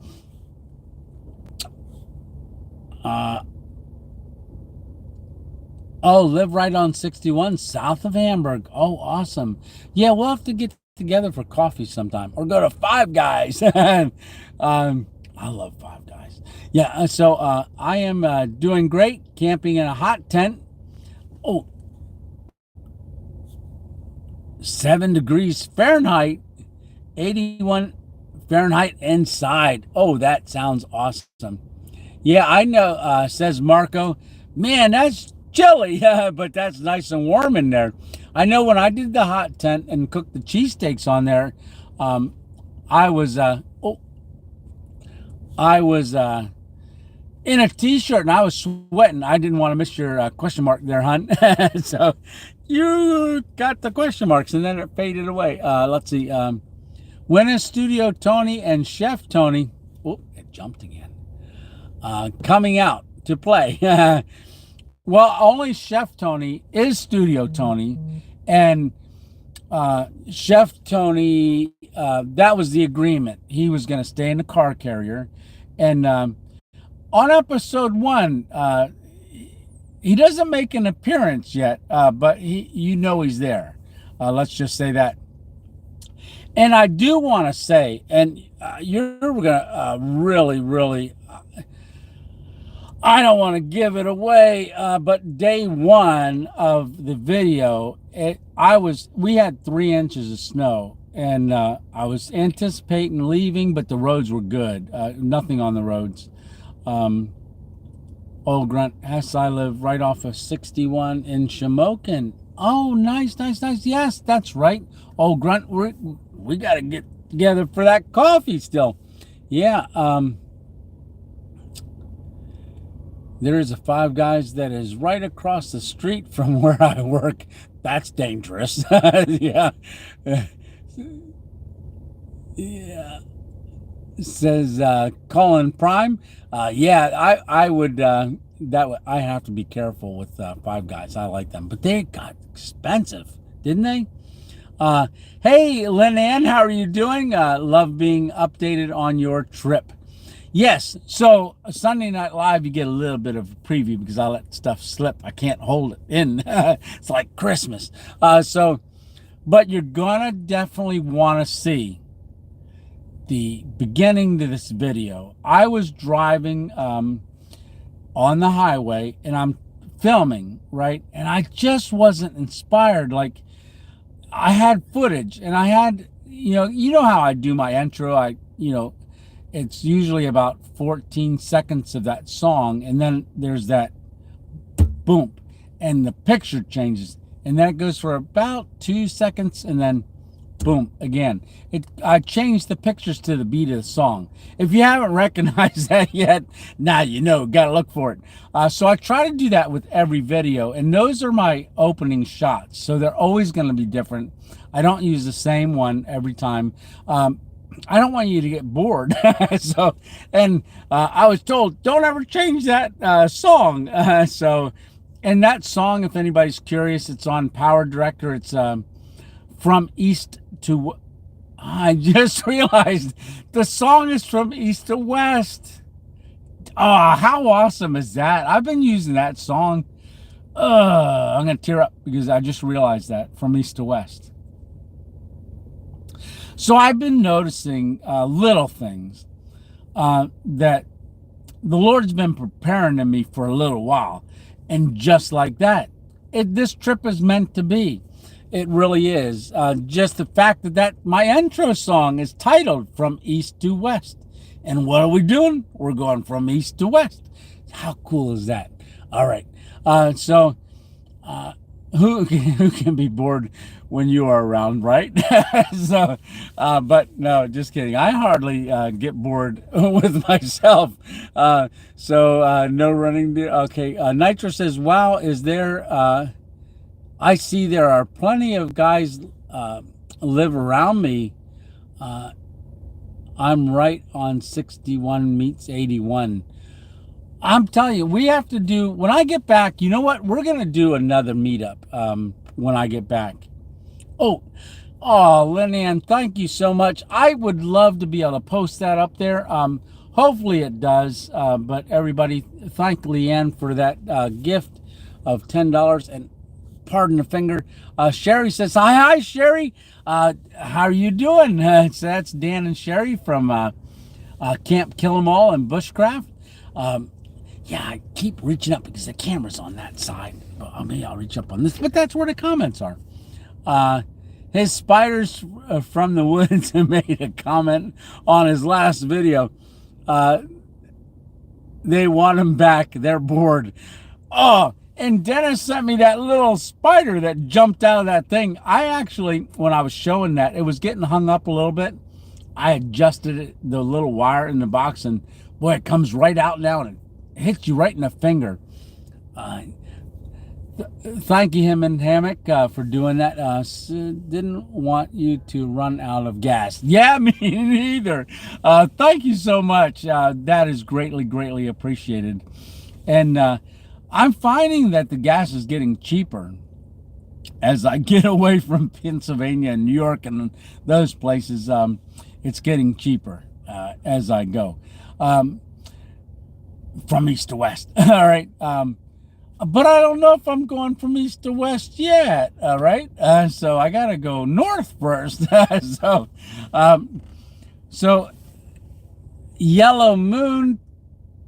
Oh, live right on 61 south of Hamburg. Oh, awesome. Yeah, we'll have to get together for coffee sometime, or go to Five Guys. I love Five Guys. Yeah, so I am doing great, camping in a hot tent. Oh, 7 degrees Fahrenheit, 81 Fahrenheit inside. Oh, that sounds awesome. Yeah, I know, says Marco. Man, that's chilly, but that's nice and warm in there. I know when I did the hot tent and cooked the cheesesteaks on there, I was in a t-shirt and I was sweating. I didn't want to miss your question mark there, hon. So you got the question marks and then it faded away. Let's see. When is Studio Tony and Chef Tony, oh, it jumped again, coming out to play? Well, only Chef Tony is Studio Tony, and Chef Tony, that was the agreement. He was going to stay in the car carrier. And on episode 1, he doesn't make an appearance yet, but he's there. Let's just say that. And I do want to say, and you're going to really, I don't want to give it away, but day 1 of the video, we had 3 inches of snow, and I was anticipating leaving, but the roads were good. Nothing on the roads. Old Grunt, yes, I live right off of 61 in Shamokin. Oh, nice. Yes, that's right. Old Grunt, we got to get together for that coffee still. Yeah, there is a Five Guys that is right across the street from where I work. That's dangerous. Yeah. Yeah. Says Colin Prime. Yeah, I would. I have to be careful with Five Guys. I like them, but they got expensive, didn't they? Hey, Lynn Ann, how are you doing? Love being updated on your trip. Yes, so Sunday Night Live, you get a little bit of a preview because I let stuff slip. I can't hold it in. It's like Christmas. But you're gonna definitely want to see the beginning to this video. I was driving on the highway and I'm filming, right? And I just wasn't inspired. Like, I had footage and I had, you know how I do my intro. It's usually about 14 seconds of that song, and then there's that boom, and the picture changes, and then it goes for about 2 seconds, and then boom again. I changed the pictures to the beat of the song. If you haven't recognized that yet, now you know, gotta look for it. So I try to do that with every video, and those are my opening shots, so they're always going to be different. I don't use the same one every time. I don't want you to get bored. I was told, don't ever change that song. And that song, if anybody's curious, it's on Power Director. It's From East to... I just realized the song is From East to West. Oh, how awesome is that? I've been using that song. I'm going to tear up because I just realized that, From East to West. So I've been noticing little things that the Lord's been preparing in me for a little while. And just like that, this trip is meant to be. It really is. Just the fact that my intro song is titled From East to West. And what are we doing? We're going from east to west. How cool is that? All right. So who can be bored when you are around, right? So, but no, just kidding. I hardly get bored with myself. No running. Okay, Nitro says, "Wow, is there? I see there are plenty of guys live around me. Uh, I'm right on 61 meets 81." I'm telling you, we have to do, when I get back, you know what? We're going to do another meetup when I get back. Oh, Lynn, thank you so much. I would love to be able to post that up there. Hopefully it does. But everybody, thank Leanne for that gift of $10. And pardon the finger. Sherry says, hi, Sherry. How are you doing? So that's Dan and Sherry from Camp Kill 'Em All and Bushcraft. Yeah, I keep reaching up because the camera's on that side. Maybe I'll reach up on this, but that's where the comments are. His spiders from the woods made a comment on his last video. They want him back. They're bored. Oh, and Dennis sent me that little spider that jumped out of that thing. I actually, when I was showing that, it was getting hung up a little bit. I adjusted it, the little wire in the box, and boy, it comes right out now and it hits you right in the finger. Thank you, him and Hammock, for doing that. Didn't want you to run out of gas. Yeah, me neither. Thank you so much. That is greatly, greatly appreciated. And I'm finding that the gas is getting cheaper as I get away from Pennsylvania and New York and those places. It's getting cheaper as I go. From east to west. All right. But I don't know if I'm going from east to west yet. All right. So I got to go north first. So Yellow Moon,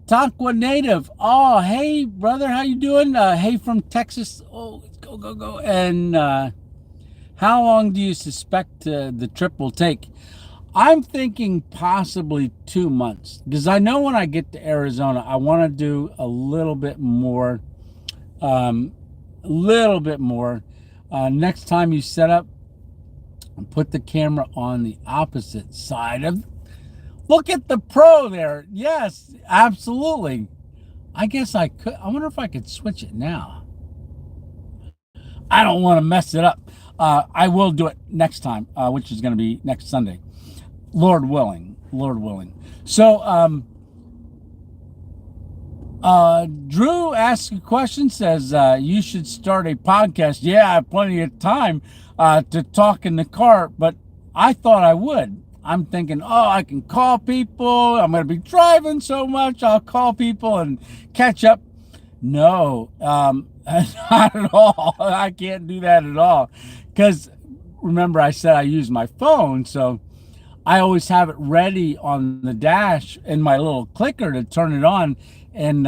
Tonka Native. Oh, hey, brother. How you doing? Hey, from Texas. Oh, let's go. And how long do you suspect the trip will take? I'm thinking possibly 2 months, because I know when I get to Arizona, I want to do a little bit more. Next time you set up, put the camera on the opposite side of. Look at the Pro there. Yes, absolutely. I guess I could. I wonder if I could switch it now. I don't want to mess it up. I will do it next time, which is going to be next Sunday. Lord willing. So, Drew asks a question, says, you should start a podcast. Yeah, I have plenty of time to talk in the car, but I thought I would. I'm thinking, I can call people. I'm going to be driving so much. I'll call people and catch up. No, not at all. I can't do that at all. Because remember, I said I use my phone, so I always have it ready on the dash in my little clicker to turn it on, and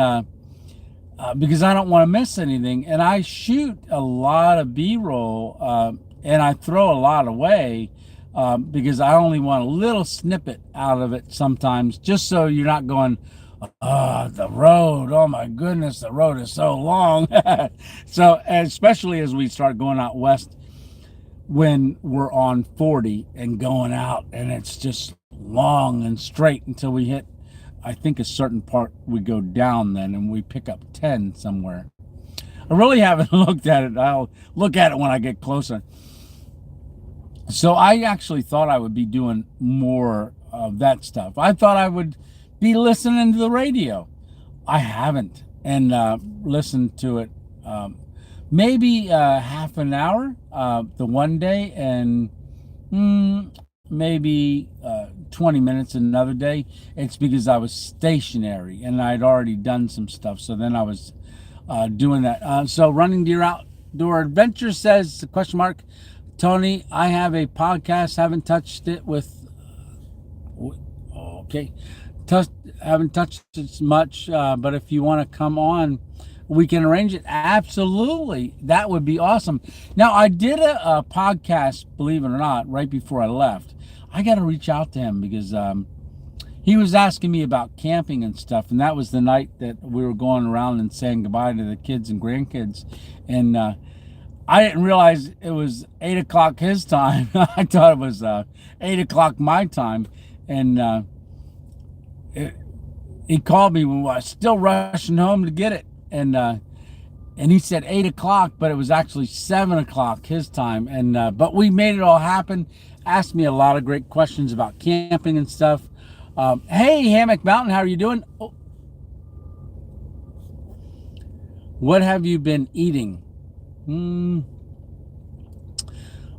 because I don't want to miss anything. And I shoot a lot of B-roll, and I throw a lot away because I only want a little snippet out of it sometimes, just so you're not going, the road, oh my goodness, the road is so long. So especially as we start going out west, when we're on 40 and going out, and it's just long and straight until we hit, I think, a certain part, we go down then and we pick up 10 somewhere. I really haven't looked at it. I'll look at it when I get closer. So I actually thought I would be doing more of that stuff. I thought I would be listening to the radio. I haven't, and listened to it maybe half an hour the one day, and maybe 20 minutes another day. It's because I was stationary and I'd already done some stuff. So then I was doing that. So Running Deer Outdoor Adventure says, question mark, Tony, I have a podcast, haven't touched it with, okay, haven't touched it much, but if you want to come on, we can arrange it. Absolutely. That would be awesome. Now, I did a podcast, believe it or not, right before I left. I got to reach out to him because he was asking me about camping and stuff, and that was the night that we were going around and saying goodbye to the kids and grandkids. And I didn't realize it was 8 o'clock his time. I thought it was 8 o'clock my time, and it, he called me when I was still rushing home to get it, and he said 8 o'clock, but it was actually 7 o'clock his time. And but we made it all happen. Asked me a lot of great questions about camping and stuff. Hey, Hammock Mountain, how are you doing? Oh, what have you been eating?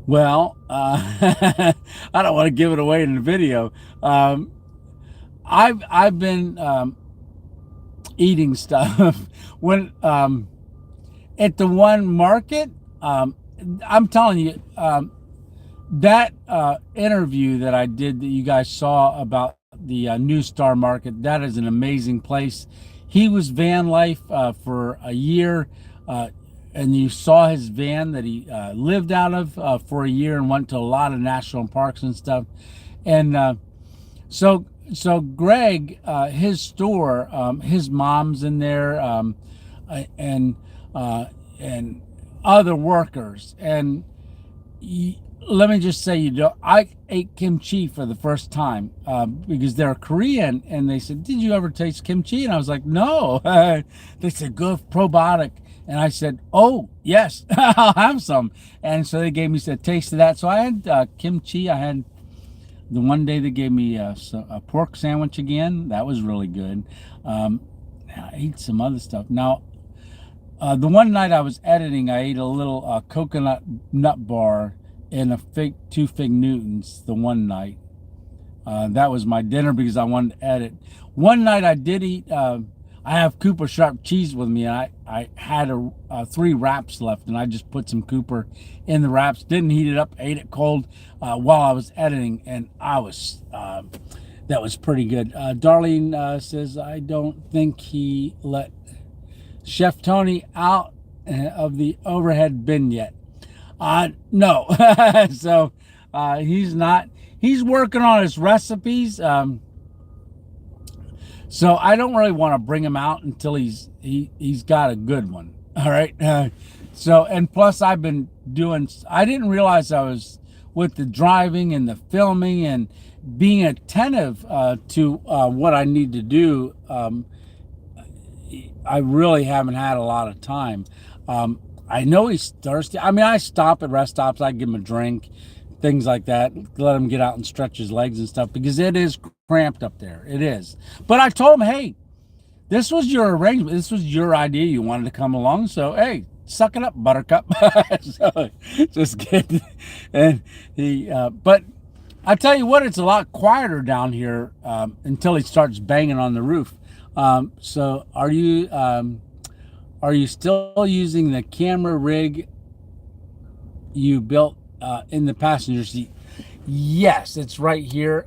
Well, I don't want to give it away in the video. I've been eating stuff when at the one market. I'm telling you, that interview that I did that you guys saw about the New Star Market, that is an amazing place. He was van life for a year, and you saw his van that he lived out of for a year and went to a lot of national parks and stuff. And so Greg, his store, his mom's in there, and and other workers. And let me just say, I ate kimchi for the first time because they're Korean, and they said, "Did you ever taste kimchi?" And I was like, "No." They said, "Good probiotic," and I said, "Oh yes, I'll have some." And so they gave me a taste of that. So I had kimchi. I had the one day they gave me a pork sandwich again. That was really good. I ate some other stuff. Now, the one night I was editing, I ate a little coconut nut bar and two Fig Newtons the one night. That was my dinner because I wanted to edit. One night I did eat, I have Cooper Sharp cheese with me, and I had 3 wraps left, and I just put some Cooper in the wraps, didn't heat it up, ate it cold while I was editing, and that was pretty good. Darlene says, I don't think he let Chef Tony out of the overhead bin yet. No. So he's not. He's working on his recipes. So I don't really want to bring him out until he's got a good one. All right. So, and plus I didn't realize I was with the driving and the filming and being attentive to what I need to do. I really haven't had a lot of time. I know he's thirsty. I mean, I stop at rest stops. I give him a drink, things like that. Let him get out and stretch his legs and stuff because it is cramped up there. It is. But I told him, hey, this was your arrangement. This was your idea. You wanted to come along. So, hey, suck it up, Buttercup. So, just kidding. And but I tell you what, it's a lot quieter down here until he starts banging on the roof. So are you still using the camera rig you built in the passenger seat? Yes, it's right here.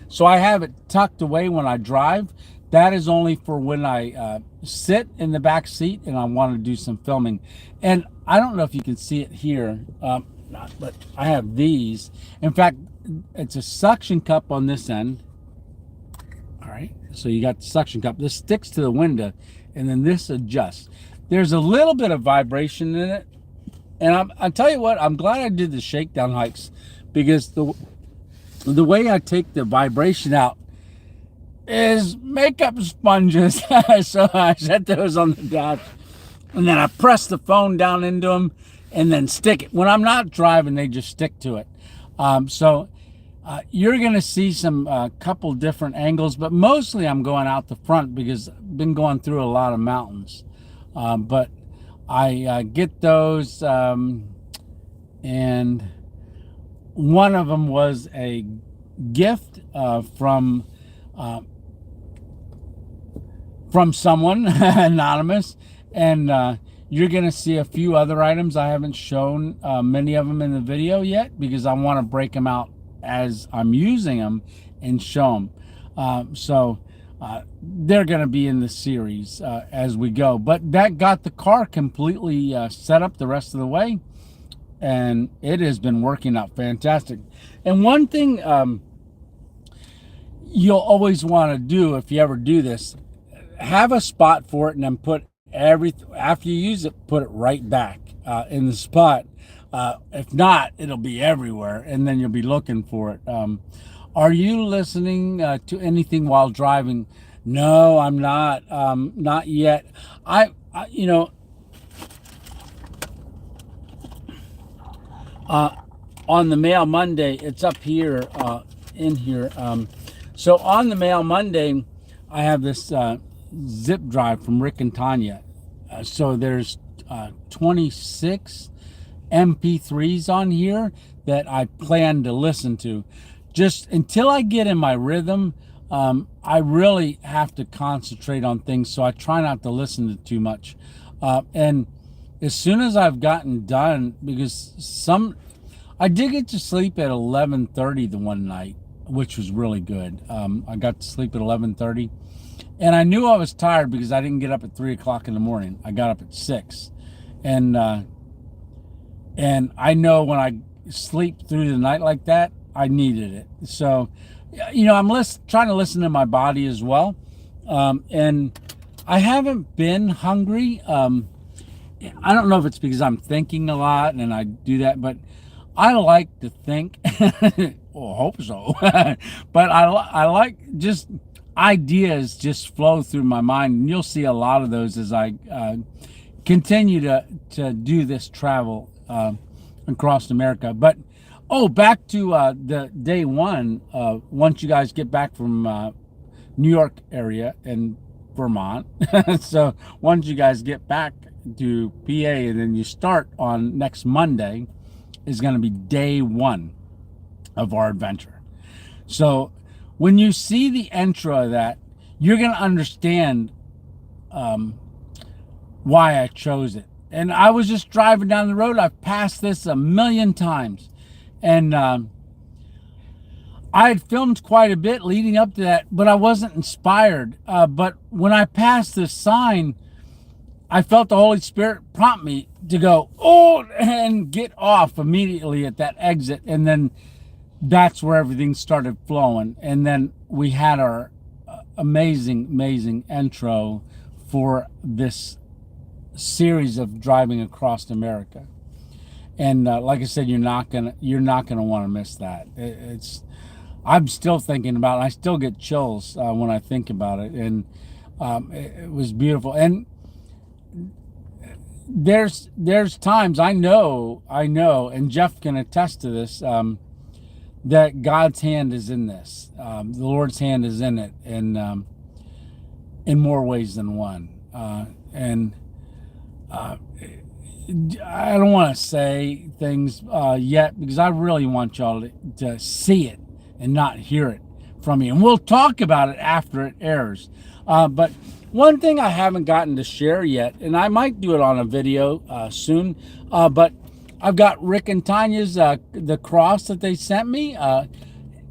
So I have it tucked away when I drive. That is only for when I sit in the back seat and I want to do some filming. And I don't know if you can see it here, but I have these. In fact, it's a suction cup on this end. All right, so you got the suction cup. This sticks to the window, and then this adjusts. There's a little bit of vibration in it, and I'll tell you what, I'm glad I did the shakedown hikes because the way I take the vibration out is makeup sponges. So I set those on the dash, and then I press the phone down into them, and then stick it. When I'm not driving, they just stick to it. So you're going to see some couple different angles, but mostly I'm going out the front because I've been going through a lot of mountains. But I get those, and one of them was a gift from someone anonymous, and you're going to see a few other items. I haven't shown many of them in the video yet because I want to break them out as I'm using them and show them. So they're going to be in the series as we go. But that got the car completely set up the rest of the way, and it has been working out fantastic. And one thing, you'll always want to do if you ever do this, have a spot for it and then put everything, after you use it, put it right back in the spot. If not, it'll be everywhere and then you'll be looking for it. Are you listening to anything while driving? No, I'm not. Not yet. You know, on the Mail Monday, it's up here, in here. So on the Mail Monday, I have this zip drive from Rick and Tanya. So there's 26 MP3s on here that I plan to listen to. Just until I get in my rhythm, I really have to concentrate on things, so I try not to listen to too much. And as soon as I've gotten done, because I did get to sleep at 11:30 the one night, which was really good. I got to sleep at 11:30, and I knew I was tired because I didn't get up at 3 o'clock in the morning. I got up at 6, and I know when I sleep through the night like that, I needed it. So, you know, I'm trying to listen to my body as well, and I haven't been hungry. I don't know if it's because I'm thinking a lot and I do that, but I like to think. Well, hope so. But I like just ideas just flow through my mind, and you'll see a lot of those as I continue to do this travel across America. But back to the day one. Once you guys get back from New York area and Vermont, so once you guys get back to PA, and then you start on next Monday, is going to be day one of our adventure. So when you see the intro of that, you're going to understand why I chose it. And I was just driving down the road. I've passed this a million times, and I had filmed quite a bit leading up to that, but I wasn't inspired. But when I passed this sign, I felt the Holy Spirit prompt me to go, and get off immediately at that exit. And then that's where everything started flowing. And then we had our amazing intro for this series of driving across America. And like I said, you're not gonna want to miss that. I'm still thinking about it. I still get chills when I think about it. And it was beautiful. And there's times I know, and Jeff can attest to this, that God's hand is in this. The Lord's hand is in it, and in more ways than one. And I don't want to say things yet, because I really want y'all to see it and not hear it from me. And we'll talk about it after it airs. But one thing I haven't gotten to share yet, and I might do it on a video soon, but I've got Rick and Tanya's the cross that they sent me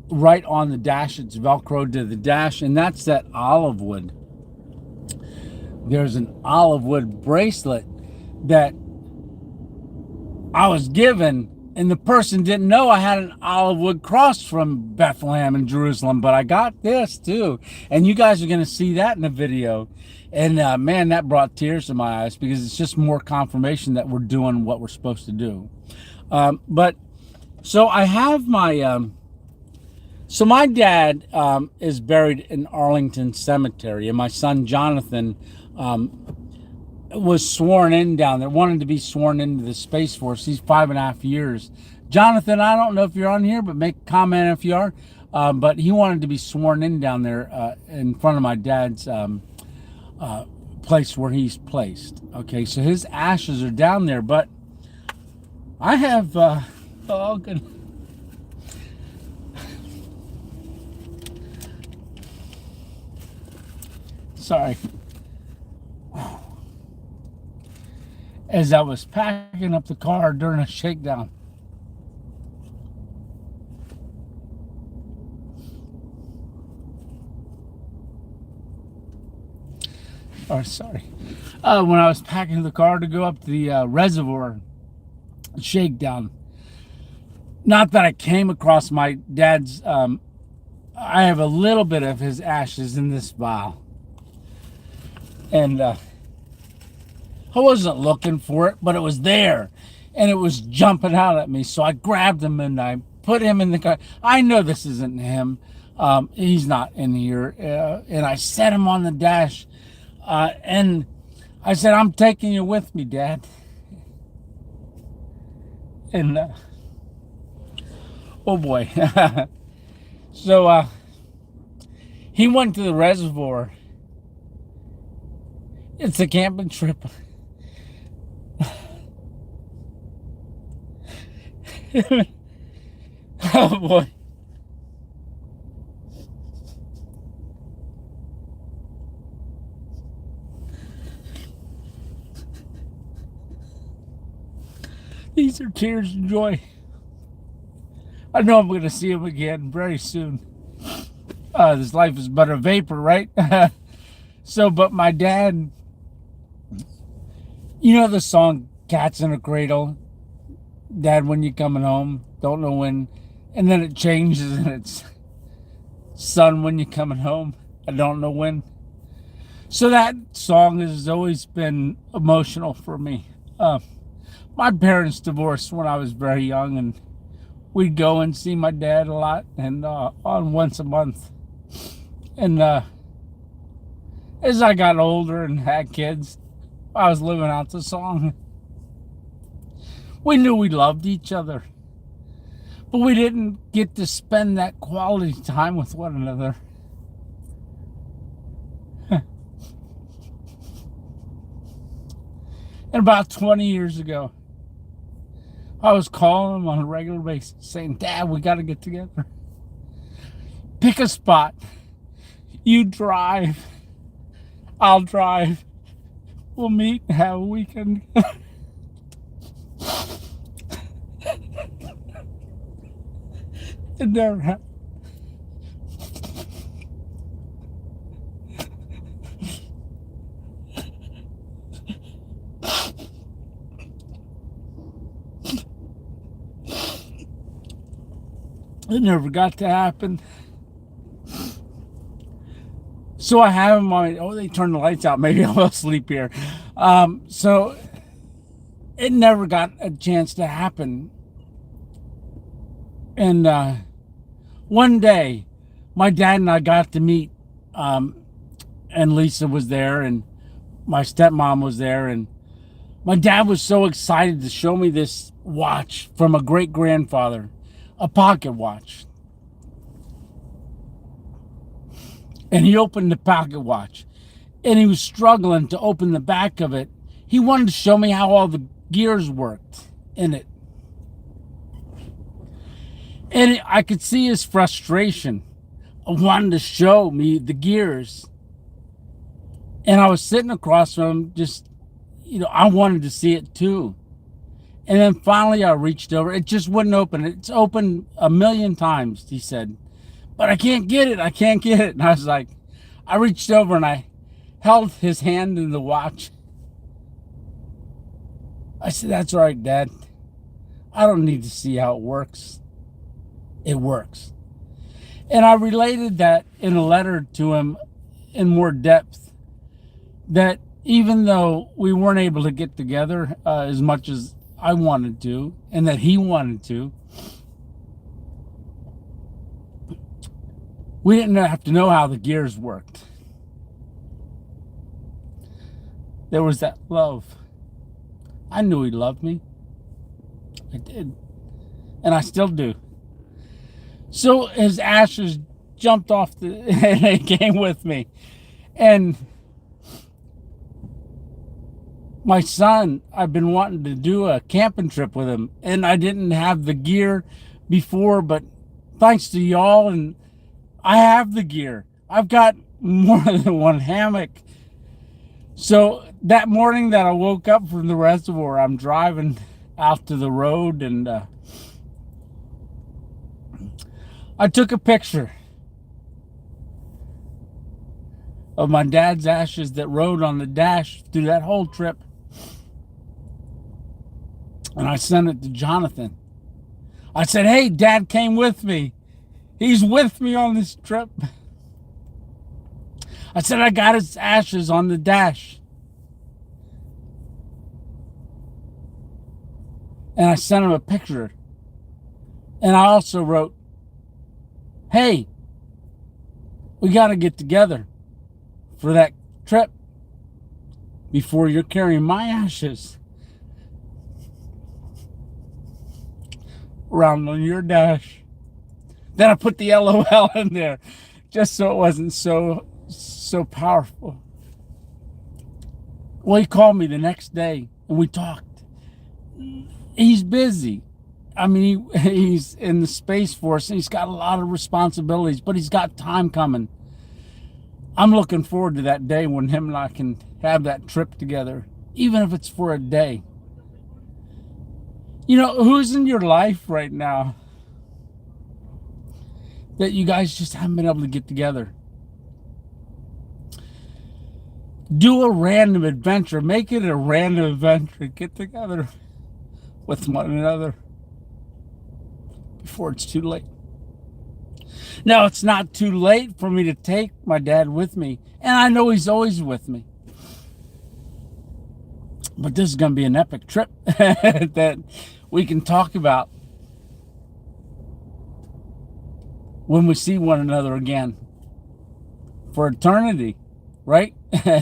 right on the dash. It's Velcroed to the dash, and that's that olive wood. There's an olive wood bracelet that I was given, and the person didn't know I had an olive wood cross from Bethlehem and Jerusalem, but I got this too. And you guys are going to see that in the video. And man, that brought tears to my eyes, because it's just more confirmation that we're doing what we're supposed to do. But so I have my, so my dad is buried in Arlington Cemetery, and my son Jonathan was sworn in down there, wanted to be sworn into the Space Force. He's 5.5 years. Jonathan, I don't know if you're on here, but make a comment if you are. But he wanted to be sworn in down there in front of my dad's place where he's placed. Okay, so his ashes are down there, but I have, good. Sorry. As I was packing up the car during a shakedown. Oh, sorry. When I was packing the car to go up to the reservoir shakedown. Not that I came across my dad's I have a little bit of his ashes in this vial. And I wasn't looking for it, but it was there. And it was jumping out at me. So I grabbed him and I put him in the car. I know this isn't him. He's not in here. And I set him on the dash. And I said, I'm taking you with me, Dad. And, oh boy. So he went to the reservoir. It's a camping trip. Oh boy. These are tears of joy. I know I'm going to see him again very soon. This life is but a vapor, right? So, but my dad, you know the song Cats in a Cradle? Dad, when you coming home? Don't know when. And then it changes and it's Son, when you coming home? I don't know when. So that song has always been emotional for me. My parents divorced when I was very young, and we'd go and see my dad a lot, and on once a month. And as I got older and had kids, I was living out the song. We knew we loved each other, but we didn't get to spend that quality time with one another. And about 20 years ago, I was calling him on a regular basis saying, Dad, we got to get together. Pick a spot. You drive. I'll drive. We'll meet and have a weekend. It never happened. It never got to happen. So I have him on. Oh, they turned the lights out. Maybe I'll sleep here. So it never got a chance to happen. And one day, my dad and I got to meet, and Lisa was there, and my stepmom was there, and my dad was so excited to show me this watch from a great grandfather, a pocket watch. And he opened the pocket watch, and he was struggling to open the back of it. He wanted to show me how all the gears worked in it. And I could see his frustration of wanting to show me the gears. And I was sitting across from him, just, I wanted to see it too. And then finally I reached over. It just wouldn't open. It's opened a million times, he said. But I can't get it. I can't get it. And I was like, I reached over and I held his hand in the watch. I said, that's right, Dad. I don't need to see how it works. It works. And I related that in a letter to him in more depth, that even though we weren't able to get together as much as I wanted to, and that he wanted to, we didn't have to know how the gears worked. There was that love. I knew he loved me. I did. And I still do. So his ashes jumped off and they came with me. And my son, I've been wanting to do a camping trip with him. And I didn't have the gear before, but thanks to y'all, and I have the gear. I've got more than one hammock. So that morning that I woke up from the reservoir, I'm driving out to the road, and I took a picture of my dad's ashes that rode on the dash through that whole trip. And I sent it to Jonathan. I said, hey, Dad came with me. He's with me on this trip. I said, I got his ashes on the dash. And I sent him a picture. And I also wrote, hey, we got to get together for that trip before you're carrying my ashes around on your dash. Then I put the LOL in there just so it wasn't so powerful. Well, he called me the next day and we talked. He's busy. I mean, he's in the Space Force and he's got a lot of responsibilities, but he's got time coming. I'm looking forward to that day when him and I can have that trip together, even if it's for a day. You know, who's in your life right now that you guys just haven't been able to get together? Do a random adventure. Make it a random adventure. Get together with one another before it's too late. Now, it's not too late for me to take my dad with me, and I know he's always with me. But this is going to be an epic trip that we can talk about when we see one another again for eternity, right?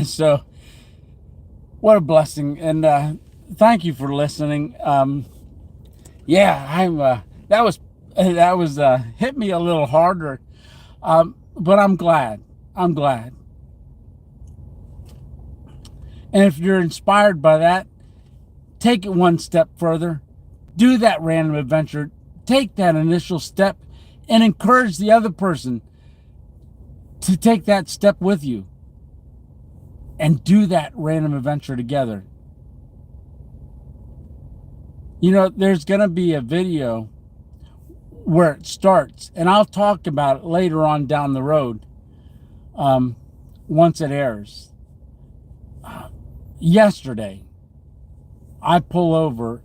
So, what a blessing, and thank you for listening. That was hit me a little harder, but I'm glad. And if you're inspired by that, take it one step further. Do that random adventure. Take that initial step and encourage the other person to take that step with you and do that random adventure together. You know, there's going to be a video where it starts, and I'll talk about it later on down the road, once it airs. Yesterday, I pull over.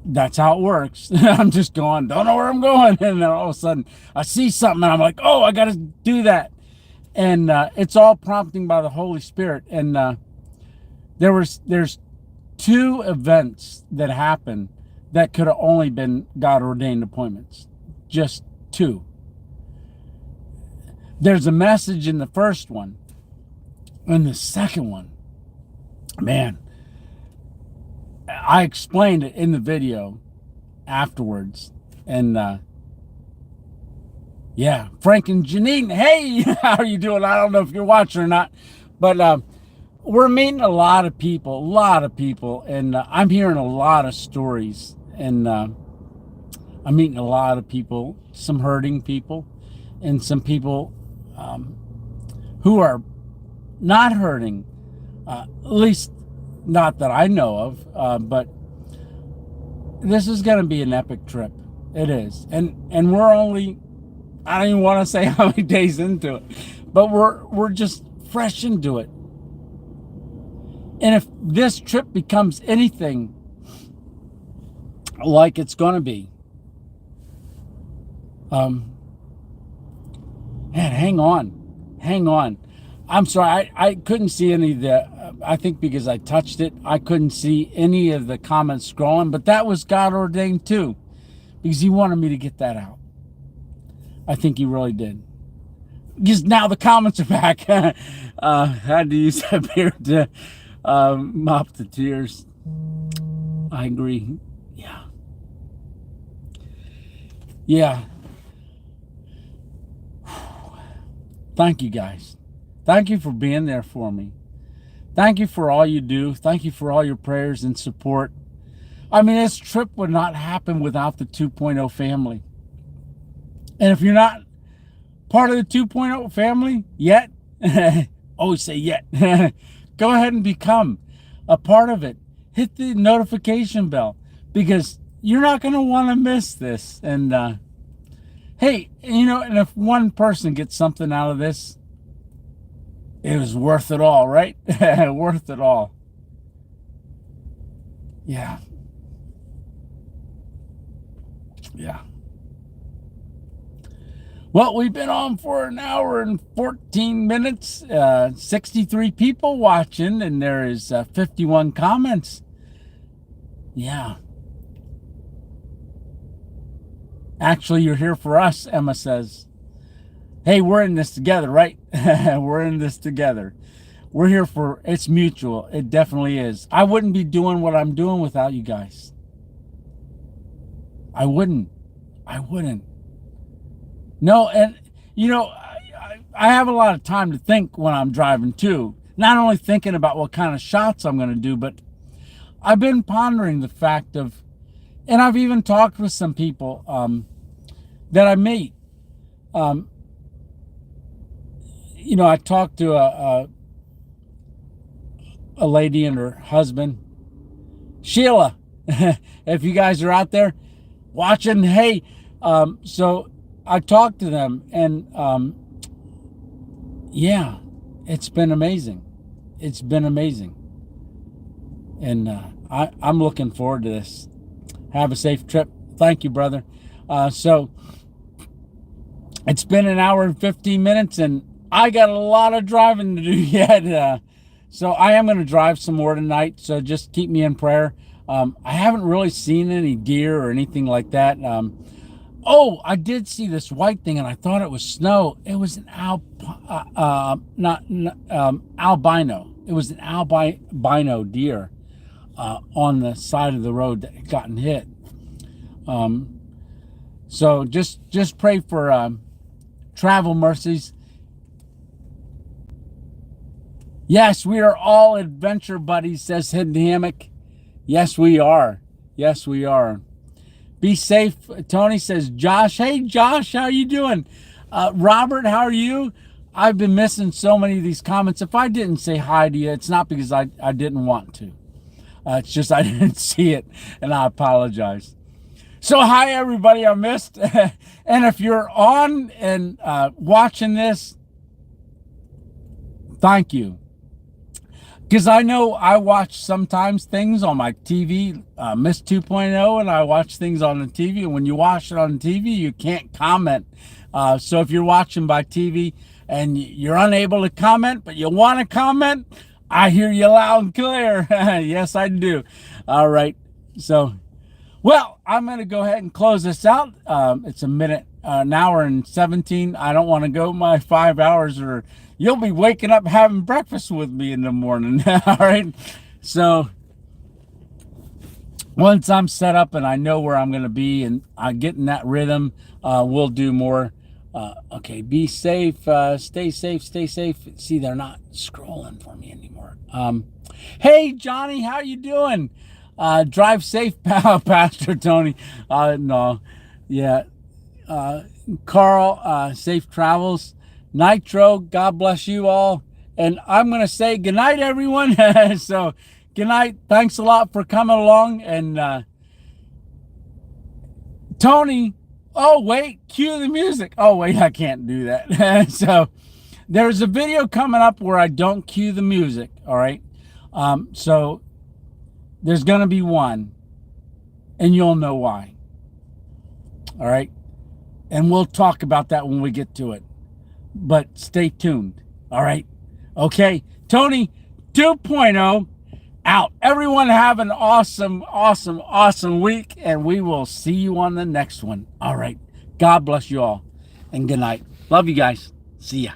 That's how it works. I'm just going, don't know where I'm going, and then all of a sudden I see something, and I'm like, oh, I got to do that. And it's all prompting by the Holy Spirit. And there's two events that happened that could have only been God ordained appointments. Just two. There's a message in the first one. And the second one, man, I explained it in the video afterwards. And yeah, Frank and Janine, hey, how are you doing? I don't know if you're watching or not, but we're meeting a lot of people, and I'm hearing a lot of stories, and I'm meeting a lot of people, some hurting people, and some people who are not hurting, at least not that I know of, but this is going to be an epic trip. It is, and we're only, I don't even want to say how many days into it, but we're just fresh into it. And if this trip becomes anything like it's going to be, man, hang on. I'm sorry, I couldn't see any of the, I think because I touched it, I couldn't see any of the comments scrolling, but that was God ordained too, because he wanted me to get that out. I think he really did. Because now the comments are back. Had to use that beer to mop the tears. I agree. Yeah. Thank you guys. Thank you for being there for me. Thank you for all you do. Thank you for all your prayers and support. I mean, this trip would not happen without the 2.0 family. And if you're not part of the 2.0 family yet, always say yet, go ahead and become a part of it. Hit the notification bell, because you're not going to want to miss this. And hey, you know, and if one person gets something out of this, it was worth it all, right? Worth it all. Yeah. Well, we've been on for an hour and 14 minutes, 63 people watching, and there is 51 comments. Yeah. Actually, you're here for us, Emma says. Hey, we're in this together, right? We're in this together. We're here for, it's mutual. It definitely is. I wouldn't be doing what I'm doing without you guys. I wouldn't. No, and you know, I have a lot of time to think when I'm driving too. Not only thinking about what kind of shots I'm going to do, but I've been pondering the fact of, and I've even talked with some people that I meet. You know, I talked to a lady and her husband, Sheila. If you guys are out there watching, hey, so I talked to them, and yeah, it's been amazing. It's been amazing, and I'm looking forward to this. Have a safe trip. Thank you, brother. So it's been an hour and 15 minutes, and I got a lot of driving to do yet. So I am going to drive some more tonight. So just keep me in prayer. I haven't really seen any deer or anything like that. Oh, I did see this white thing, and I thought it was snow. It was an albino. It was an albino deer on the side of the road that had gotten hit. So just pray for travel mercies. Yes, we are all adventure buddies, says Hidden Hammock. Yes, we are. Yes, we are. Be safe. Tony says, Josh. Hey, Josh, how you doing? Robert, how are you? I've been missing so many of these comments. If I didn't say hi to you, it's not because I didn't want to. It's just I didn't see it, and I apologize. So hi, everybody I missed. And if you're on and watching this, thank you. Because I know I watch sometimes things on my TV, Miss 2.0, and I watch things on the TV. And when you watch it on TV, you can't comment. So if you're watching by TV and you're unable to comment, but you want to comment, I hear you loud and clear. Yes, I do. All right. So, well, I'm going to go ahead and close this out. It's an hour and 17. I don't want to go my 5 hours, or you'll be waking up having breakfast with me in the morning. All right. So once I'm set up and I know where I'm going to be and I get in that rhythm, we'll do more. Okay. Be safe. Stay safe. Stay safe. See, they're not scrolling for me anymore. Hey, Johnny, how you doing? Drive safe, Pastor Tony. No. Yeah. Carl, safe travels. Nitro, God bless you all. And I'm going to say good night, everyone. So good night. Thanks a lot for coming along. And Tony, oh, wait, cue the music. Oh, wait, I can't do that. So there's a video coming up where I don't cue the music. All right. So there's going to be one, and you'll know why. All right. And we'll talk about that when we get to it. But stay tuned. All right. Okay. Tony 2.0 out. Everyone have an awesome, awesome, awesome week. And we will see you on the next one. All right. God bless you all. And good night. Love you guys. See ya.